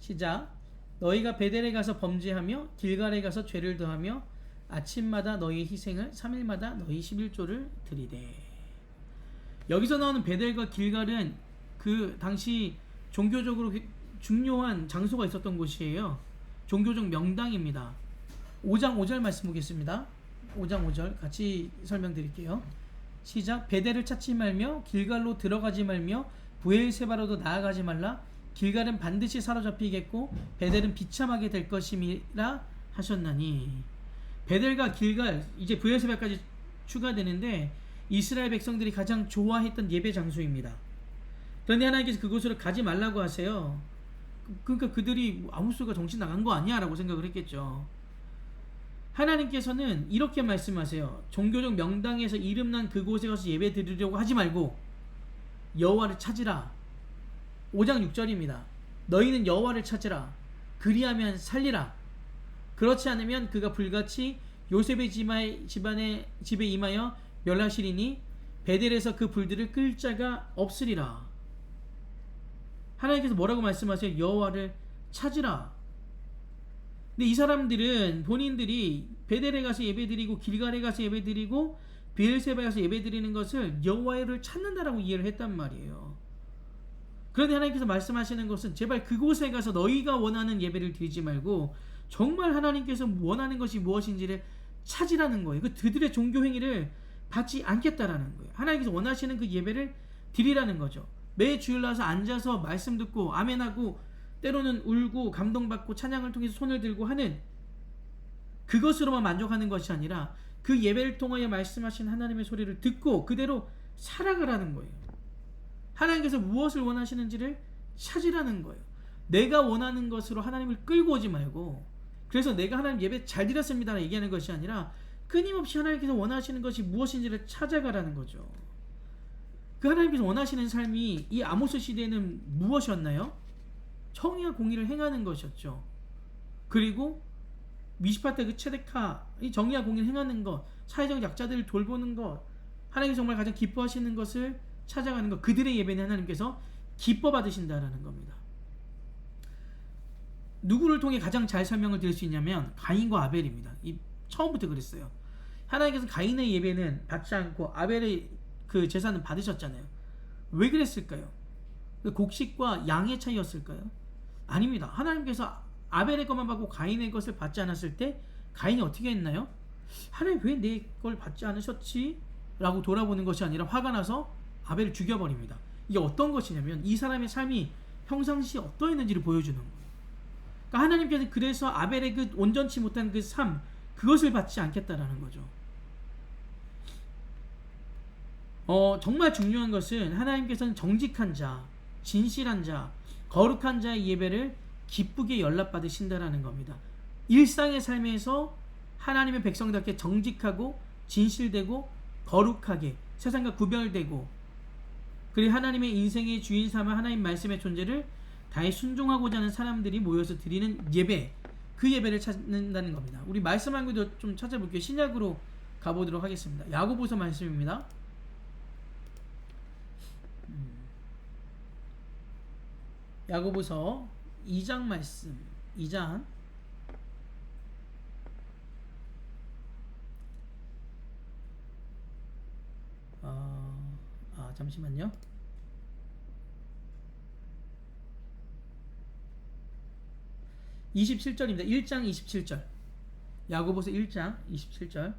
시작. 너희가 베델에 가서 범죄하며 길갈에 가서 죄를 더하며 아침마다 너희 희생을 3일마다 너희 11조를 드리되. 여기서 나오는 베델과 길갈은 그 당시 종교적으로 중요한 장소가 있었던 곳이에요. 종교적 명당입니다. 5장 5절 말씀 보겠습니다. 5장 5절 같이 설명드릴게요. 시작. 베델을 찾지 말며 길갈로 들어가지 말며 브엘세바로도 나아가지 말라. 길갈은 반드시 사로잡히겠고 베델은 비참하게 될 것임이라 하셨나니. 베델과 길갈, 이제 브엘세바까지 추가되는데 이스라엘 백성들이 가장 좋아했던 예배 장소입니다. 그런데 하나님께서 그곳으로 가지 말라고 하세요. 그러니까 그들이 아무 소리가 정신 나간 거 아니야 라고 생각을 했겠죠. 하나님께서는 이렇게 말씀하세요. 종교적 명당에서 이름난 그곳에 가서 예배 드리려고 하지 말고 여호와를 찾으라. 5장 6절입니다. 너희는 여호와를 찾으라. 그리하면 살리라. 그렇지 않으면 그가 불같이 요셉의 집에 임하여 멸하시리니 베델에서 그 불들을 끌 자가 없으리라. 하나님께서 뭐라고 말씀하세요? 여호와를 찾으라. 근데 이 사람들은 본인들이 베델에 가서 예배드리고 길갈에 가서 예배드리고 브엘세바에 가서 예배드리는 것을 여호와를 찾는다라고 이해를 했단 말이에요. 그런데 하나님께서 말씀하시는 것은 제발 그곳에 가서 너희가 원하는 예배를 드리지 말고 정말 하나님께서 원하는 것이 무엇인지를 찾으라는 거예요. 그들의 종교 행위를 받지 않겠다라는 거예요. 하나님께서 원하시는 그 예배를 드리라는 거죠. 매 주일 나와서 앉아서 말씀 듣고 아멘하고 때로는 울고 감동받고 찬양을 통해서 손을 들고 하는 그것으로만 만족하는 것이 아니라 그 예배를 통하여 말씀하신 하나님의 소리를 듣고 그대로 살아가라는 거예요. 하나님께서 무엇을 원하시는지를 찾으라는 거예요. 내가 원하는 것으로 하나님을 끌고 오지 말고, 그래서 내가 하나님 예배 잘 드렸습니다 얘기하는 것이 아니라 끊임없이 하나님께서 원하시는 것이 무엇인지를 찾아가라는 거죠. 그 하나님께서 원하시는 삶이 이 아모스 시대에는 무엇이었나요? 정의와 공의를 행하는 것이었죠. 그리고 미시파 때 그 체데카, 이 정의와 공의를 행하는 것, 사회적 약자들을 돌보는 것, 하나님께서 정말 가장 기뻐하시는 것을 찾아가는 것, 그들의 예배는 하나님께서 기뻐 받으신다라는 겁니다. 누구를 통해 가장 잘 설명을 드릴 수 있냐면 가인과 아벨입니다. 처음부터 그랬어요. 하나님께서 가인의 예배는 받지 않고 아벨의 그 제사는 받으셨잖아요. 왜 그랬을까요? 곡식과 양의 차이였을까요? 아닙니다. 하나님께서 아벨의 것만 받고 가인의 것을 받지 않았을 때 가인이 어떻게 했나요? 하나님 왜 내 걸 받지 않으셨지? 라고 돌아보는 것이 아니라 화가 나서 아벨을 죽여버립니다. 이게 어떤 것이냐면 이 사람의 삶이 평상시에 어떠했는지를 보여주는 거예요. 그러니까 하나님께서 그래서 아벨의 그 온전치 못한 그 삶, 그것을 받지 않겠다라는 거죠. 정말 중요한 것은 하나님께서는 정직한 자, 진실한 자, 거룩한 자의 예배를 기쁘게 연락받으신다라는 겁니다. 일상의 삶에서 하나님의 백성답게 정직하고 진실되고 거룩하게 세상과 구별되고, 그리고 하나님의 인생의 주인 삼아 하나님 말씀의 존재를 다해 순종하고자 하는 사람들이 모여서 드리는 예배, 그 예배를 찾는다는 겁니다. 우리 말씀 한 구절 좀 찾아볼게요. 신약으로 가보도록 하겠습니다. 야고보서 말씀입니다. 야고보서 2장 말씀, 2장 잠시만요. (27절입니다) 1장 27절, 야고보서 1장 27절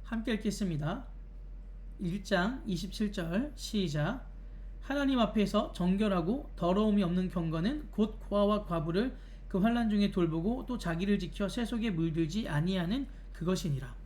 함께 읽겠습니다. 1장 27절 시작. 하나님 앞에서 정결하고 더러움이 없는 경건은 곧 고아와 과부를 그 환난 중에 돌보고 또 자기를 지켜 세속에 물들지 아니하는 그것이니라.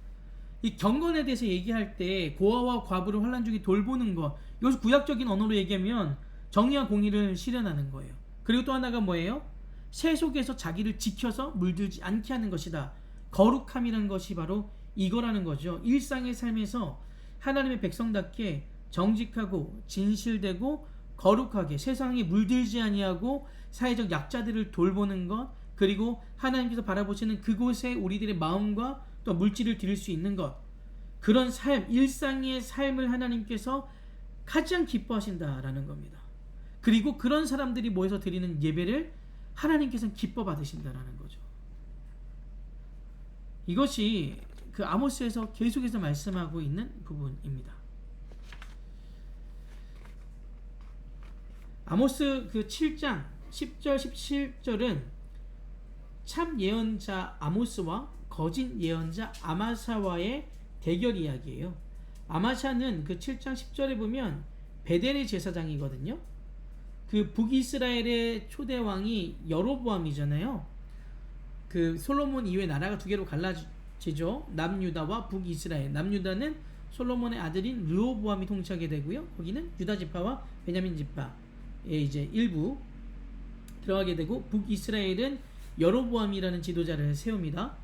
이 경건에 대해서 얘기할 때 고아와 과부를 환난 중에 돌보는 것, 이것을 구약적인 언어로 얘기하면 정의와 공의를 실현하는 거예요. 그리고 또 하나가 뭐예요? 새 속에서 자기를 지켜서 물들지 않게 하는 것이다. 거룩함이라는 것이 바로 이거라는 거죠. 일상의 삶에서 하나님의 백성답게 정직하고 진실되고 거룩하게 세상에 물들지 아니하고 사회적 약자들을 돌보는 것, 그리고 하나님께서 바라보시는 그곳에 우리들의 마음과 또 물질을 드릴 수 있는 것, 그런 삶, 일상의 삶을 하나님께서 가장 기뻐하신다라는 겁니다. 그리고 그런 사람들이 모여서 드리는 예배를 하나님께서는 기뻐 받으신다라는 거죠. 이것이 그 아모스에서 계속해서 말씀하고 있는 부분입니다. 아모스 그 7장 10절 17절은 참 예언자 아모스와 거짓 예언자 아마샤와의 대결 이야기예요. 아마샤는 그 7장 10절에 보면 베델의 제사장이거든요. 그 북이스라엘의 초대 왕이 여로보암이잖아요. 그 솔로몬 이후에 나라가 두 개로 갈라지죠. 남유다와 북이스라엘. 남유다는 솔로몬의 아들인 르호보암이 통치하게 되고요. 거기는 유다 지파와 베냐민 지파의 이제 일부 들어가게 되고, 북이스라엘은 여로보암이라는 지도자를 세웁니다.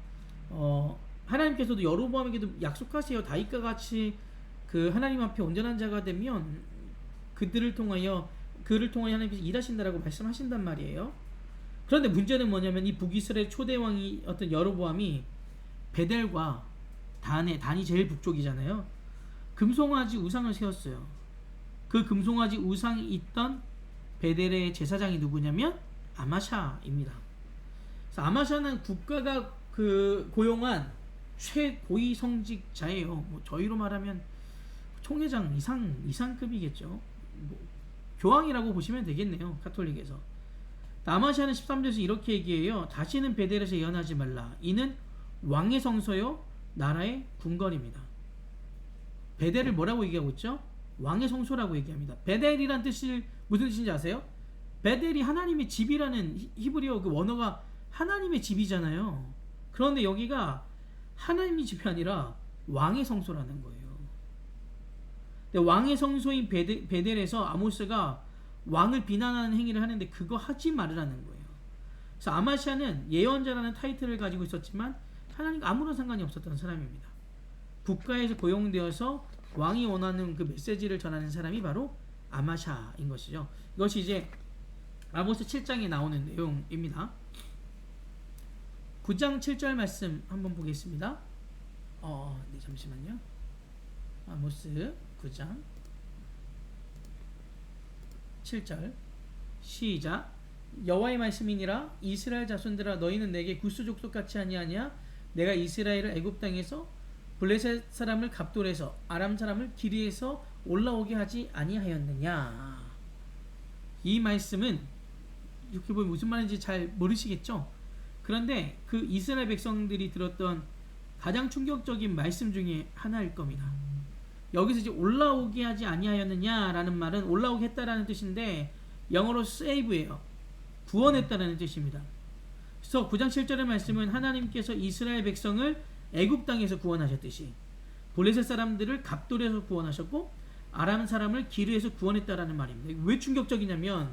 하나님께서도 여로보암에게도 약속하세요. 다윗과 같이 그 하나님 앞에 온전한 자가 되면 그를 통하여 하나님께서 일하신다라고 말씀하신단 말이에요. 그런데 문제는 뭐냐면 이 북이스라엘 초대왕이 어떤 여로보암이 베델과 단이 제일 북쪽이잖아요. 금송아지 우상을 세웠어요. 그 금송아지 우상이 있던 베델의 제사장이 누구냐면 아마샤입니다. 그래서 아마샤는 국가가 그 고용한 최고위 성직자예요. 뭐 저희로 말하면 총회장 이상급이겠죠. 뭐 교황이라고 보시면 되겠네요. 가톨릭에서. 아마샤는 13절에서 이렇게 얘기해요. 다시는 베델에서 예언하지 말라. 이는 왕의 성소요 나라의 궁궐입니다. 베델을 뭐라고 얘기하고 있죠? 왕의 성소라고 얘기합니다. 베델이란 뜻이 무슨 뜻인지 아세요? 베델이 하나님의 집이라는 히브리어 그 원어가 하나님의 집이잖아요. 그런데 여기가 하나님의 집이 아니라 왕의 성소라는 거예요. 근데 왕의 성소인 베델에서 아모스가 왕을 비난하는 행위를 하는데 그거 하지 말으라는 거예요. 그래서 아마샤는 예언자라는 타이틀을 가지고 있었지만 하나님과 아무런 상관이 없었던 사람입니다. 국가에서 고용되어서 왕이 원하는 그 메시지를 전하는 사람이 바로 아마샤인 것이죠. 이것이 이제 아모스 7장에 나오는 내용입니다. 9장 7절 말씀 한번 보겠습니다. 네, 잠시만요. 아모스 9장 7절 시작. 여호와의 말씀이니라. 이스라엘 자손들아, 너희는 내게 구스 족속 같이 아니하냐? 내가 이스라엘을 애굽 땅에서 블레셋 사람을 갑돌에서 아람 사람을 기리에서 올라오게 하지 아니하였느냐? 이 말씀은 이렇게 보면 무슨 말인지 잘 모르시겠죠? 그런데 그 이스라엘 백성들이 들었던 가장 충격적인 말씀 중에 하나일 겁니다. 여기서 이제 올라오게 하지 아니하였느냐라는 말은 올라오게 했다라는 뜻인데 영어로 save예요. 구원했다라는 뜻입니다. 그래서 9장 7절의 말씀은 하나님께서 이스라엘 백성을 애굽 땅에서 구원하셨듯이 블레셋 사람들을 갑돌에서 구원하셨고 아람 사람을 기르에서 구원했다라는 말입니다. 왜 충격적이냐면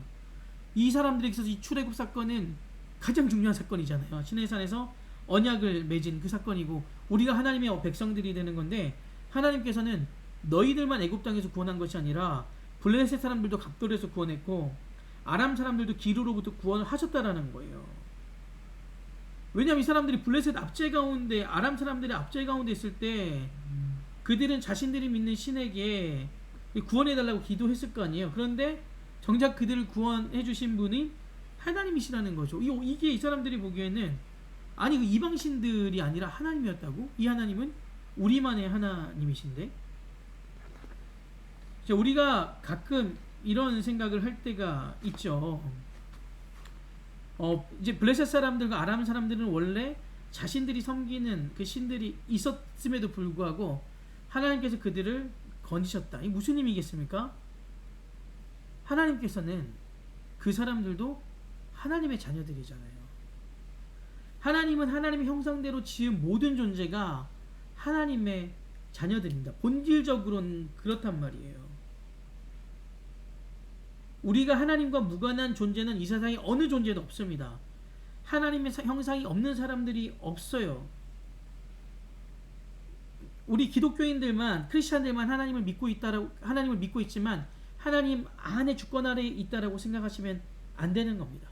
이 사람들에게 있어서 이 출애굽 사건은 가장 중요한 사건이잖아요. 시내산에서 언약을 맺은 그 사건이고 우리가 하나님의 백성들이 되는 건데, 하나님께서는 너희들만 애굽 땅에서 구원한 것이 아니라 블레셋 사람들도 갑돌에서 구원했고 아람 사람들도 기르로부터 구원을 하셨다라는 거예요. 왜냐하면 이 사람들이 블레셋 압제 가운데, 아람 사람들이 압제 가운데 있을 때 그들은 자신들이 믿는 신에게 구원해달라고 기도했을 거 아니에요. 그런데 정작 그들을 구원해 주신 분이 하나님이시라는 거죠. 이게 이 사람들이 보기에는 아니 그 이방신들이 아니라 하나님이었다고? 이 하나님은 우리만의 하나님이신데? 우리가 가끔 이런 생각을 할 때가 있죠. 이제 블레셋 사람들과 아람 사람들은 원래 자신들이 섬기는 그 신들이 있었음에도 불구하고 하나님께서 그들을 건지셨다. 이게 무슨 의미겠습니까? 하나님께서는 그 사람들도 하나님의 자녀들이잖아요. 하나님은 하나님의 형상대로 지은 모든 존재가 하나님의 자녀들입니다. 본질적으로는 그렇단 말이에요. 우리가 하나님과 무관한 존재는 이 세상에 어느 존재도 없습니다. 하나님의 형상이 없는 사람들이 없어요. 우리 기독교인들만, 크리스천들만 하나님을 믿고 있다라고, 하나님을 믿고 있지만 하나님 안에 주권 아래에 있다라고 생각하시면 안 되는 겁니다.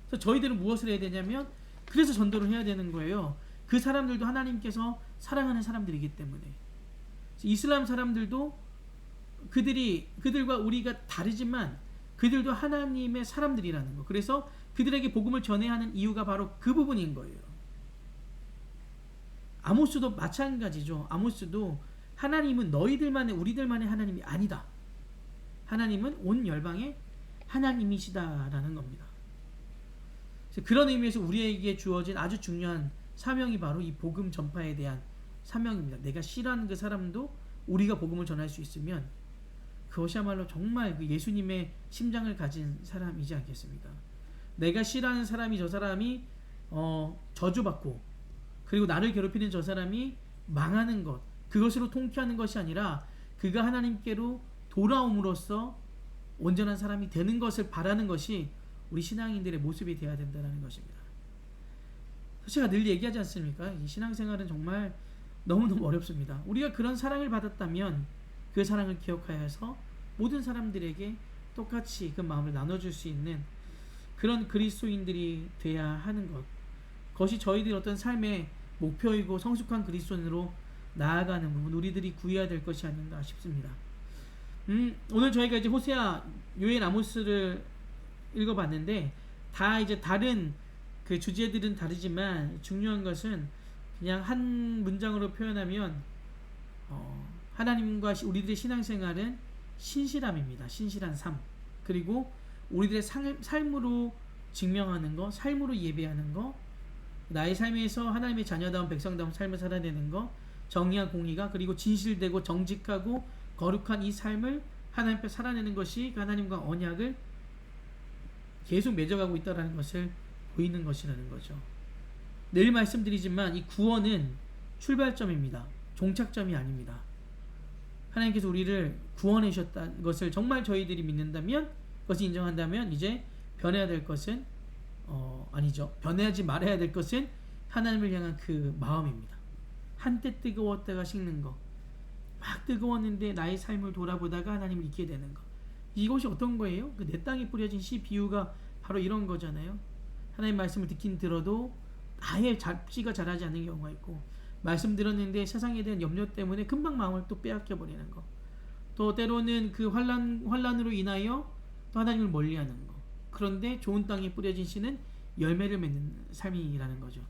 그래서 저희들은 무엇을 해야 되냐면, 그래서 전도를 해야 되는 거예요. 그 사람들도 하나님께서 사랑하는 사람들이기 때문에. 이슬람 사람들도 그들과 우리가 다르지만 그들도 하나님의 사람들이라는 거. 그래서 그들에게 복음을 전해야 하는 이유가 바로 그 부분인 거예요. 아모스도 마찬가지죠. 아모스도 하나님은 너희들만의, 우리들만의 하나님이 아니다. 하나님은 온 열방의 하나님이시다라는 겁니다. 그런 의미에서 우리에게 주어진 아주 중요한 사명이 바로 이 복음 전파에 대한 사명입니다. 내가 싫어하는 그 사람도 우리가 복음을 전할 수 있으면 그것이야말로 정말 그 예수님의 심장을 가진 사람이지 않겠습니까? 내가 싫어하는 사람이, 저 사람이 저주받고, 그리고 나를 괴롭히는 저 사람이 망하는 것, 그것으로 통쾌하는 것이 아니라 그가 하나님께로 돌아옴으로써 온전한 사람이 되는 것을 바라는 것이 우리 신앙인들의 모습이 되어야 된다는 것입니다. 제가 늘 얘기하지 않습니까? 이 신앙생활은 정말 너무너무 어렵습니다. 우리가 그런 사랑을 받았다면 그 사랑을 기억하여서 모든 사람들에게 똑같이 그 마음을 나눠줄 수 있는 그런 그리스도인들이 돼야 하는 것, 그것이 저희들의 어떤 삶의 목표이고 성숙한 그리스도인으로 나아가는 부분, 우리들이 구해야 될 것이 아닌가 싶습니다. 오늘 저희가 이제 호세아, 요엘, 아모스를 읽어봤는데 다 이제 다른 그 주제들은 다르지만 중요한 것은 그냥 한 문장으로 표현하면 하나님과 우리들의 신앙생활은 신실함입니다. 신실한 삶. 그리고 우리들의 삶으로 증명하는 거, 삶으로 예배하는 거, 나의 삶에서 하나님의 자녀다운 백성다운 삶을 살아내는 거, 정의와 공의가, 그리고 진실되고 정직하고 거룩한 이 삶을 하나님 앞에 살아내는 것이 하나님과 언약을 계속 맺어가고 있다는 것을 보이는 것이라는 거죠. 늘 말씀드리지만 이 구원은 출발점입니다. 종착점이 아닙니다. 하나님께서 우리를 구원해 주셨다는 것을 정말 저희들이 믿는다면, 그것을 인정한다면 이제 변해야 될 것은 아니죠. 변해야지 말아야 될 것은 하나님을 향한 그 마음입니다. 한때 뜨거웠다가 식는 거, 막 뜨거웠는데 나의 삶을 돌아보다가 하나님을 잊게 되는 거, 이것이 어떤 거예요? 그 내 땅에 뿌려진 씨 비유가 바로 이런 거잖아요. 하나님 말씀을 듣긴 들어도 아예 씨가 자라지 않는 경우가 있고, 말씀 들었는데 세상에 대한 염려 때문에 금방 마음을 또 빼앗겨 버리는 거, 또 때로는 그 환란으로 인하여 또 하나님을 멀리하는 거. 그런데 좋은 땅에 뿌려진 씨는 열매를 맺는 삶이라는 거죠.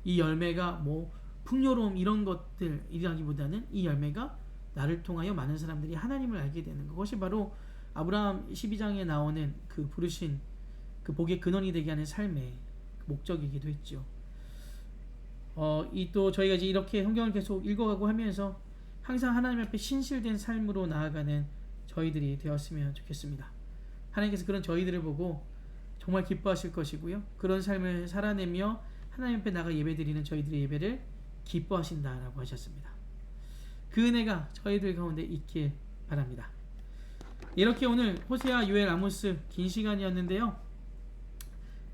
이 열매가 뭐 풍요로움 이런 것들이라기보다는 이 열매가 나를 통하여 많은 사람들이 하나님을 알게 되는 것, 그것이 바로 아브라함 12장에 나오는 그 부르신 그 복의 근원이 되게 하는 삶의 목적이기도 했죠. 이 또 저희가 이제 이렇게 성경을 계속 읽어가고 하면서 항상 하나님 앞에 신실된 삶으로 나아가는 저희들이 되었으면 좋겠습니다. 하나님께서 그런 저희들을 보고 정말 기뻐하실 것이고요. 그런 삶을 살아내며 하나님 앞에 나가 예배드리는 저희들의 예배를 기뻐하신다라고 하셨습니다. 그 은혜가 저희들 가운데 있길 바랍니다. 이렇게 오늘 호세아, 요엘, 아모스 긴 시간이었는데요.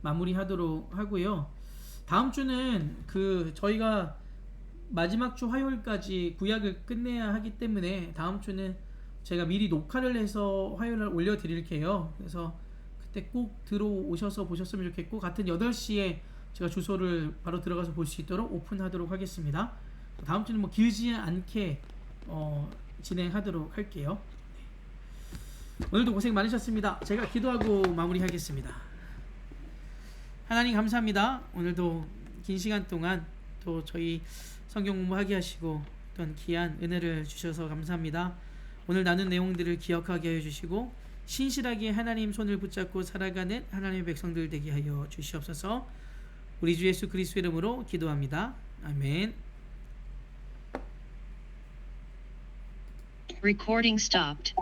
마무리하도록 하고요. 다음 주는 저희가 마지막 주 화요일까지 구약을 끝내야 하기 때문에 다음 주는 제가 미리 녹화를 해서 화요일날 올려드릴게요. 그래서 그때 꼭 들어오셔서 보셨으면 좋겠고, 같은 8시에 제가 주소를 바로 들어가서 볼 수 있도록 오픈하도록 하겠습니다. 다음 주는 뭐 길지 않게 진행하도록 할게요. 오늘도 고생 많으셨습니다. 제가 기도하고 마무리하겠습니다. 하나님 감사합니다. 오늘도 긴 시간 동안 또 저희 성경 공부하게 하시고 또한 귀한 은혜를 주셔서 감사합니다. 오늘 나눈 내용들을 기억하게 해주시고 신실하게 하나님 손을 붙잡고 살아가는 하나님의 백성들 되게 하여 주시옵소서. 우리 주 예수 그리스도 이름으로 기도합니다. 아멘. Recording stopped.